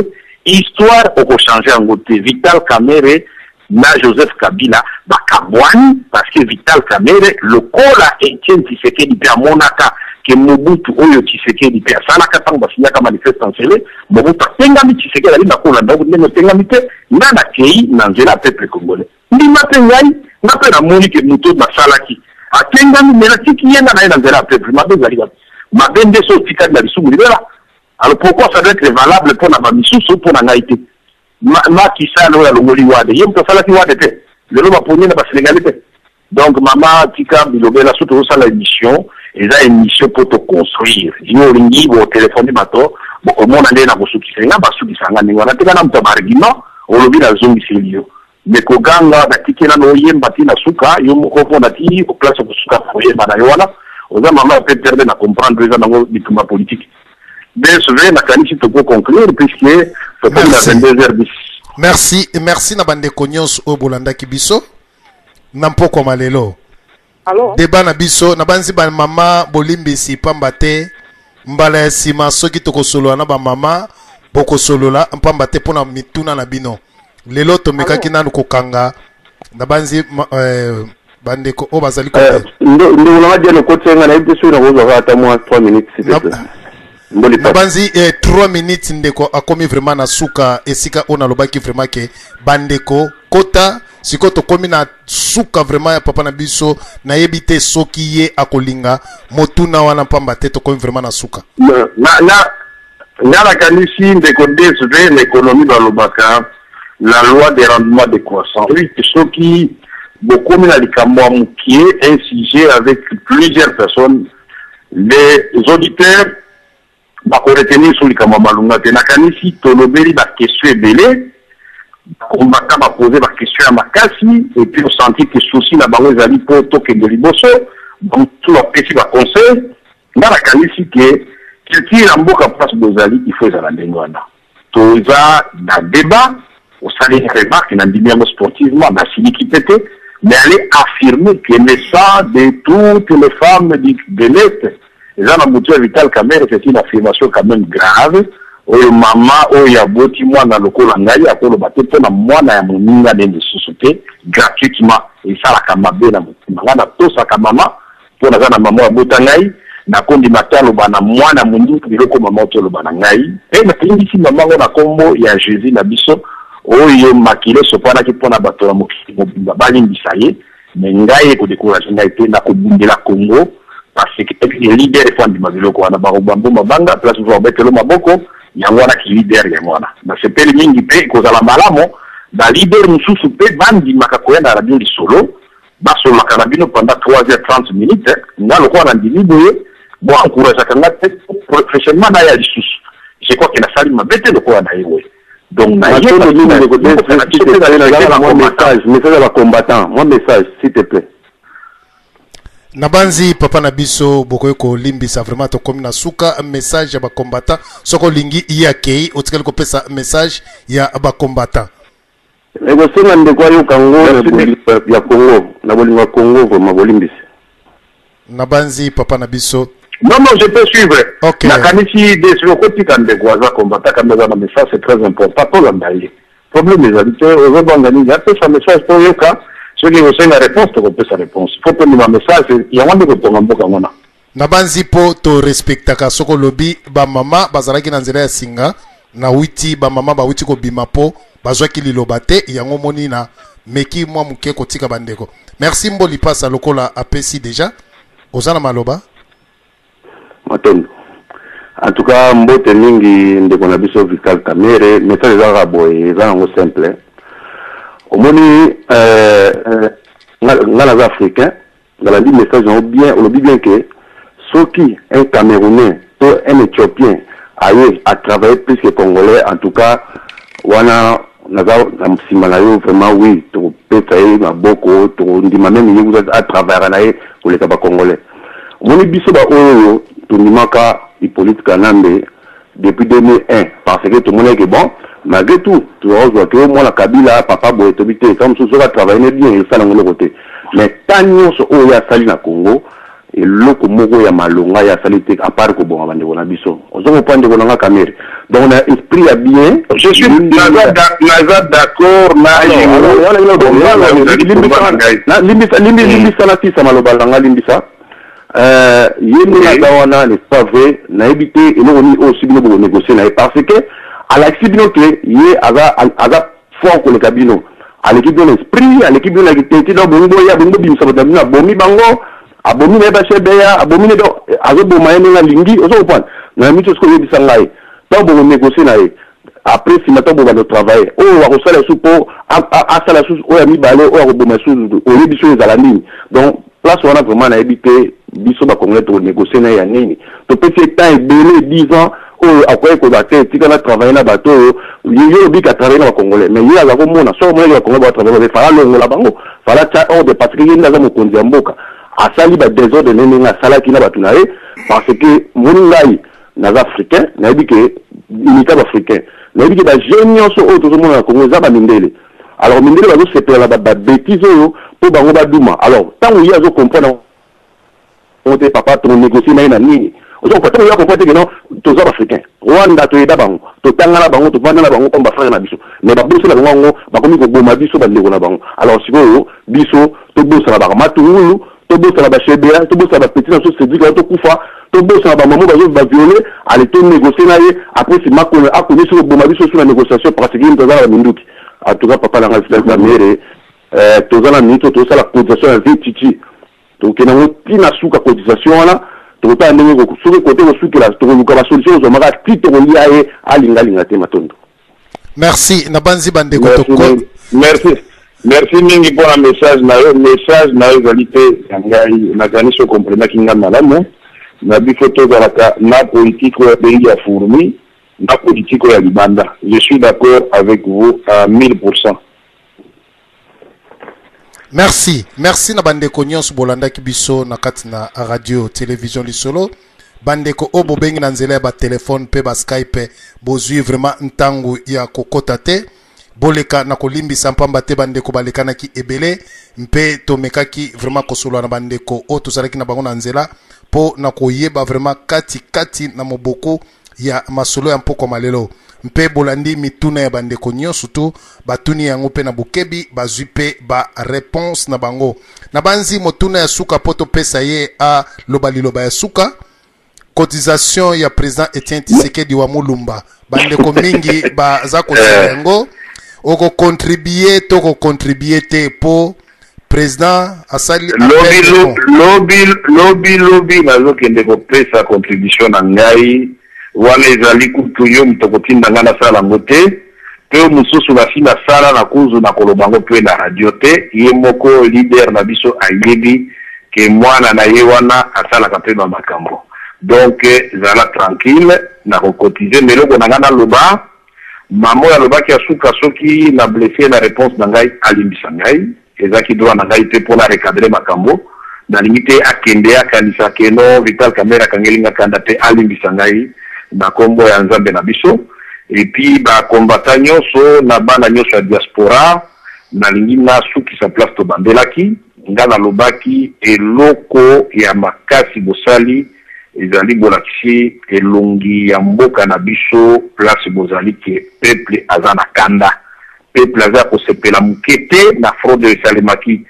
Histoire au changer en côté Vital Kamere na Joseph Kabila bakabwani parce que Vital Kamere le kola Etienne Tshisekedi pe monaka que Mobutu oyo Tshisekedi pe sana katanga basinya kama manifestantele Mobutu tenga mi Tshisekedi ali na kola ndako ndenge tenga mite na na kei na nzela peuple congolais ndi matengai na pe na moni ke muto basalaki atenga mi mena tiki yenda na nzela peuple mabezali ba bende so tika na lisumu libera. Alors pourquoi ça doit être valable pour la Bamisou pour la Naïté? Ma qui ça là le Moli Wade. Il y a une personne qui Wade était. Le nom a pogné la Sénégalité. Donc maman tika bilobe la surtout ça la émission et ça émission pour te construire. Il y a une ligne au téléphone du bateau. Bon comment on allait na bosuki senga basuki sanga ni wana tika na mta argument olobi na zongi selio mais koganga batike na no yemba tina suka yo moko fonda ti au place ko suka ko yemba na yona oza mama peut perdre na comprendre ça nango bituma politique mais ce vrai na kanisi to ko conclure puisque faut comme la 22h10 merci na bande konyos o bolanda kibiso na mpoko malelo Allô? Débat na biso na banzi ba mama bolimbisi pamba te mbala ya sima soki tokosolola na ba mama bokosolola pamba te pona mituna na bino lelo tomekaki nanu kokanga na banzi bandeko o bazali ko ndo na dia no kotsenga na ibiso na gozo ata mo 3 minutes s'il te plaît mboli na banzi 3 minutes ndeko akomi vraiment na suka esika ona lobaki vraiment ke bandeko kota siko tokomi na suka vraiment ya papa na biso na yebite soki ye akolinga motuna wana pamba te tokomi vraiment na suka na kanisi ndeko DSV l'économie balobaka la loi des rendements décroissants oui soki bokomi na likambo ya mukie un sujet avec plusieurs personnes les auditeurs bakoretenir sur likambo malunga te na kanisi tolobeli ba question ebele kombaka baposer ba question ya makasi et puis on sentit que souci na bango ezali po tokende liboso donc tout bapesi baconseil nga na kanisi ke culture ya mboka place bozali il faut ezala ndenge wana toza na débat osali remarque na ndimi yango sportivement basiliki te te mais aller affirmer que le sang de toutes les femmes de l'Est eza na mutu ya Vital Kamerhe c'est une affirmation quand même grave oyo mama oyo ya boti mwana lokola ngai akoloba te mpona mwana ya moninga nde lisusu te gratuitement esalaka mabe na motima nga natosaka mama mpo naza na mama abota ngai nakondima te aloba na mwana mondinga biloko mama otoloba na ngai mpe nalingisi mama ngo na nkombo ya Jésus na biso oyo makile sopanaki mpona bato ya mokili mobimba balimbisa ye me ngai ekodécourage ngai te nakobundela Congo parce que leader efandima biloko wana bakobambo mabanga place vo betelo maboko yango wana ki leader yango wana basepeli mingi mpe kozala malamu balider mosusu mpe bandimaka koyenda radio lisolo basololaka na bino pendant 3h30 minutes nga lokola na ndimi boye bo encourageaka nga te professionnellement na ya lisusu je crois que nasali mabe te lokola na ye we donc na ye message à la combattant mon message s'il te plaît Nabanzi papa na biso bokoye ko limbisa vraiment to komi na suka message ya ba combattant soko lingi yakei otikali ko pesa message ya ba combattant ego senga ndeko yo kango ya Congo na bolinga Congo ko mabolimbisa Nabanzi papa na biso non je peux suivre okay. Na kanisi de sur côté kan de kwaza combattant kan na message c'est très important pour l'endayer problème les auditeurs aux organiser ya pesa message pour yoka ceux qui ont la réponse te repose sa réponse faut prendre ma message il y a un de ton mboka ngona na banzi po to respectaka soko lobi ba mama bazalaki na nzela ya singa na witi ba mama ba witi ko bima po bazwaki liloba te yango moni na meki mwa muke kotika bandeko merci mboli pasa lokola apesi déjà ozana maloba matondo en tout cas mbote mingi ndeko na biso Vital Kamerhe message za raboye za ngo simple omoni ngala africain dans la message on oublie bien que soki un Camerounais ou un Éthiopien aille à travailler plus que Congolais en tout cas wana naza na simalayo vraiment oui to petaye maboko to ndima même vous à travailler na pour les Congolais omoni biso ba oyo to nimaka Hippolyte Kanambe depuis 2001 parce que tout le monde est bon malgré tout tu vois que moi la Kabila papa boy tobité comme ce sera travailler bien et ça dans le côté mais tanyo so o ya sali na Congo et loko moko ya malonga ya salité à part ko bon abande bona biso ozo pande ko na Kamerhe donc on a esprit à bien je suis naza d'accord na limbisa na tisa maloba langa limbisa yémi na dawana n'est pas vrai na éviter et nous on aussi bien pour négocier parce que à l'accident que yé aga fort que le cabino à l'équipe de l'esprit à l'équipe de la tête dans bongo ya bongo bimsa badamina bomi bango abomi na bachebeya abomi na azobo mayene na lingi ozo point na mito ce que je dis ça là tant pour négocier na après si maintenant on va le travailler oh wa kosala supo a sala sous o ya mi bale o ya koboma sous o yebiso ezala nini donc place on a vraiment na éviter biso ba congolais to négocier na ya nini to petit temps belé 10 ans akoye ko baté tika na travailler na bato yo bi ka travailler na congolais mais yo azako mona so mo yo congolais ba travailler fala longo la bango fala cha hors de parce que yinda za mokonzi mboka asali ba désordre nene nga sala kina batuna parce que moningai na africain na bi que unité africain na bi que ba géniaux so auto zo mona Congo za ba mindele alors mindele ba zo sepela ba bêtise yo po bango ba duma alors tant yo zo comprendre on te papa ton négocier na nini on peut pas comprendre que non tous les africains Rwanda to eda bango to tangana bango to vanda na bango comme bafana na biso mais ba boso na bango ba komi ko boma biso ba ndeko na bango alors siko biso to boso na ba matulu to boso na ba shebea to boso na ba petit na so c'est dit que to kufa to boso na ba maman ba violer aller to négocier na ye après c'est makolo a connu sur boma biso sur la négociation parce que il doit la minduki en tout cas papa la la mère to za na mito to ça la cotisation à vititi donc na tina suka cotisation là tota ndenge ko suke côté ko suke la to ko ba solution zo maka tito ko liaye alinga linga te matondo. Merci na banzi bande ko merci mingi pour un message na yo qualité ngai na ganiso comprendre kinga malamu na bifoto na politique ya bengi ya fourmi na politique ya libanda. Je suis d'accord avec vous à 1000%. Merci na bandeko nyonso bolanda kibiso na kati na radio télévision lisolo bandeko obo bengi na nzela ba téléphone pe ba Skype bozui vraiment ntangu ya kokota te boleka na kolimbisa mpamba te bandeko balekana ki ebele mpe tomekaki vraiment kosolo na bandeko o tozalaki na bango na nzela po na koyeba vraiment kati na moboko ya masolo ya mpoko malelo mpe bolandi mituna ya bandeko nyonso tu batuni yango pe na bukebi bazwi pe ba réponse na bango na banzi motuna ya suka poto pesa ye a lobaliloba ya suka cotisation ya président Etienne Tshisekedi wa Mulumba bandeko mingi baza kotia yango oko contribuer te po président asali lobby nazo kende ko pesa contribution na ngai wana ezali kutu yo mtokotinda ngana sala ngote pe mususu na sina sala na kuzu na kolobango pe na radio te ye moko leader na biso ayebi ke mwana na ye wana asala ka pe na makambo donc zala tranquille na kokotiser meloko na ngana loba mamo ya loba ki asuka soki na blessé na réponse na ngai alimbisa ngai ezaki droit na ngai te pour na recadrer makambo na limite akende akanisa keno Vital Kamera kangelinga kanda te alimbisa ngai na kombo ya nzambe na biso et puis ba combattant nyonso na bana nyonso ya diaspora na lingi na suki sa place to bandelaki ngana lobaki eloko ya makasi bosali ezali bolakisi elongi ya mboka na biso place bozali ke peuple azana kanda peuple aza kosepela mukete na fraude esalemaki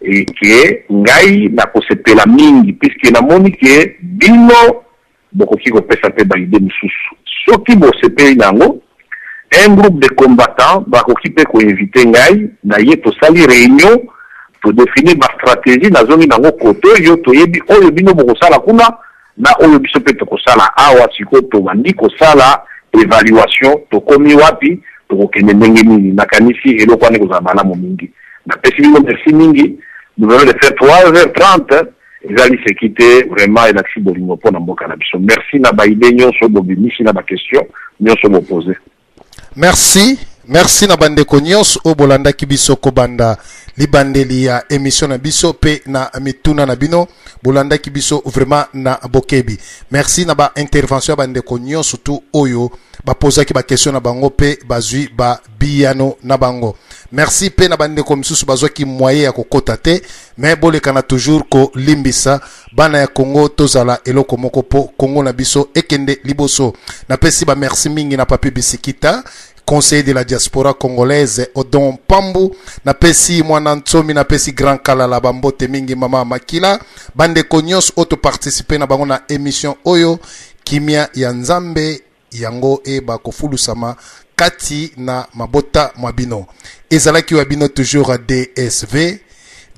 et ke ngai na kosepela mingi puisque na moni ke bino bokoki kopesa pe ba idée mususu soki bosepeli nango un groupe de combattants bakoki pe ko inviter ngai na ye to sali réunion to définir ba stratégie na zone nango kote yo to yebi oyo bino bokosala kuna na oyo biso pe to kosala awa siko to bandi kosala évaluation to komi wapi to kokende ndenge nini na kanisi eloko ane kozala malamu mingi na pesi bino merci mingi nous venons de faire 3h30 ezali sekite vraiment elaksi bolingo pona mboka na biso merci na baide nyonso bobimisi na bakestion nyonso bopose merci na bandeko nyonso obolandaki biso kobanda libandeli ya émission na biso pe na mituna na bino bolandaki biso vraiment na bokebi merci na ba intervention ya bandeko nyonso tu oyo bapozaki ba question na bango pe bazwi ba biyano na bango merci pe na bandeko misusu bazwaki moyen ya kokota te mais bolekana toujours ko limbisa bana ya Congo tozala eloko moko po Congo na biso ekende liboso na pesi ba merci mingi na papi bisikita conseiller de la diaspora congolaise Odon Pambu na pesi mwana ntomi na pesi grand kalala bambote mingi mama makila bandeko nyonso oto participer na bango na émission oyo kimia ya nzambe yango e bakofulusama kati na mabota mwabino ezalaki wabino toujours à DSV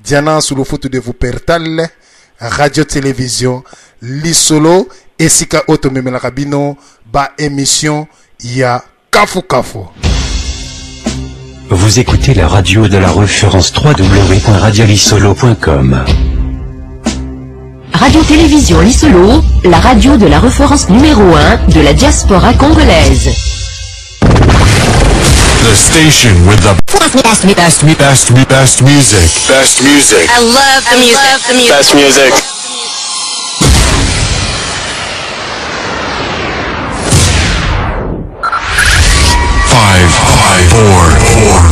Diana sous le foot de vous pertal radio télévision lisolo esika oto memela kabino ba émission ya Kafu Kafu. Vous écoutez la radio de la référence www.radiolisolo.com. Radio-Télévision Lissolo, la radio de la référence numéro 1 de la diaspora congolaise. The station with the best music. Best music. I love the music. Best music. Five, 4,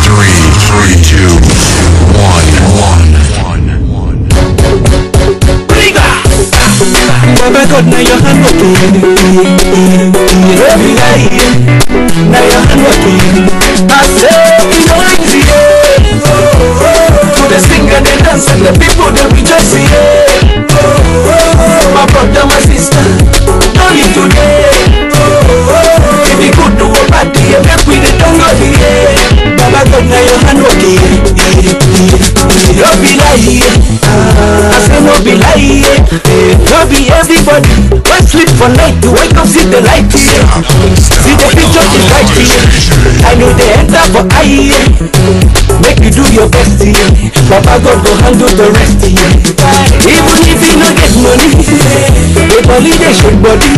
3, 2, 1. Baba God, now your hand working. Every night, now your hand working. I say, you know it's easy. To the sing and the dance and the people that rejoice. My brother, my sister, only today. If you could do a party, make we the tongue of the air. Baba God, now your hand working. No be lie, I say no be lie. No be everybody. When sleep for night, to wake up, see the light here. See the picture is right here. I know they enter for eye. Make you do your best here. Baba God go handle the rest here. Even if you no get money, the body they shake body.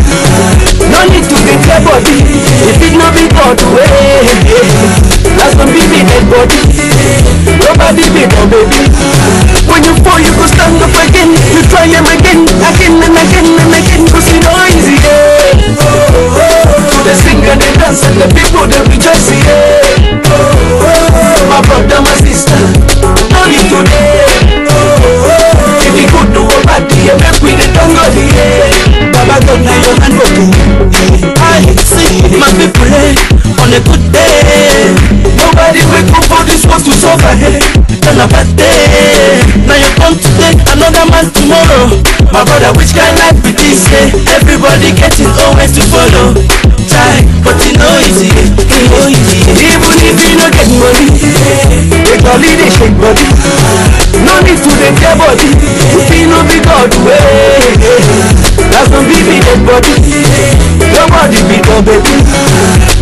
No need to get your body. If it no be God way, that's gonna be the dead body. Nobody be no baby. When you fall, you go stand up again. You try them again, again and again and again. Cause you know easy, to the sing and the dance and the people they rejoice, my brother, my sister, only today. If you could do a party, make we the tongue of the air. Baba God, now your hand working. I see my people on a good day. Nobody wake up for this world to suffer. On a bad day, now you come today, another man tomorrow. My brother, which kind of life with this day? Everybody getting always to follow. Try, but you know easy, you know easy. Even if you don't get money, they call it a shake body. No need to take their body. If you know be God way, that's gonna be me dead body. Nobody be no baby.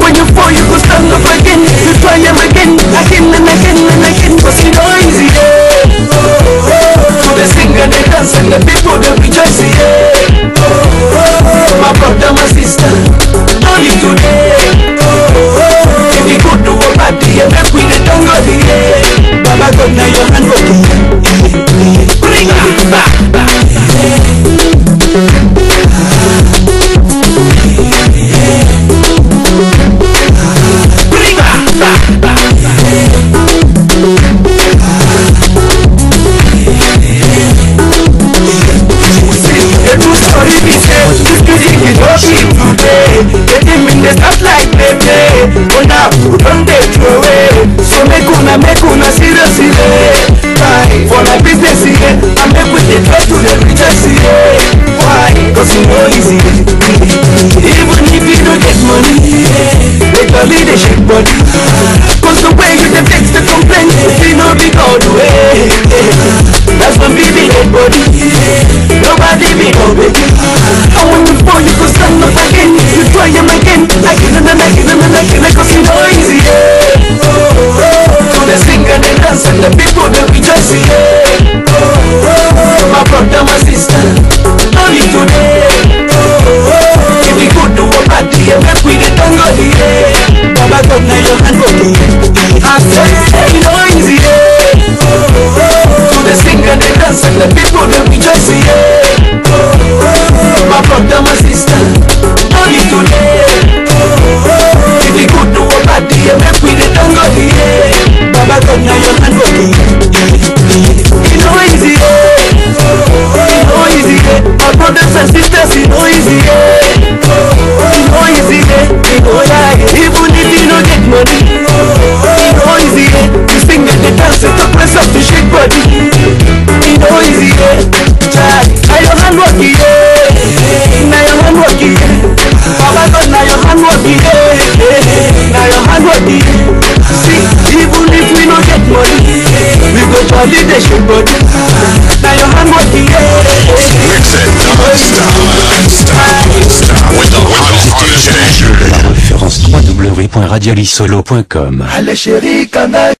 When you fall, you go stand up again. You try them again, again and again and again. Cause you know easy, to the sing and the dance and the people they rejoice, my brother, my sister, only today. If you go to a party, make we the tongue of the air. Baba God, now your hand working. Bring it back. Make una seriously for my business here. I make with the try to the riches here. Why? Cause you know easy. Even if you don't get money, they call it a shake body. Cause the way you them text the complaint, you know be all the way. That's when we be dead body. Nobody be no baby. And when you fall, you go stand up again. You try them again, again and again and again. Cause you know easy. The sing and the dance and the people they rejoice, my brother, my sister, only today. If you go to a party, make we the tongue of the air. Baba God, now your hand working. I say, you know easy, to the sing and the dance and the people they rejoice, my brother, my sister, only today. If you go to a party, make we the tongue of the air. Baba God, now your hand working. You know easy, you know easy. My brothers and sisters, you know easy, you know easy, you know that. Even if you don't get money, you know easy. You sing and the dance and the press up to shake body. You know easy, child. Now your hand working, now your hand working. Baba God, now your hand working, now your hand working. See, even if we don't get money, we go jolly the shake body. Now your hand working, Mix it non-stop with the hottest DJ. La référence www.radiolissolo.com. Allez chérie, canaille.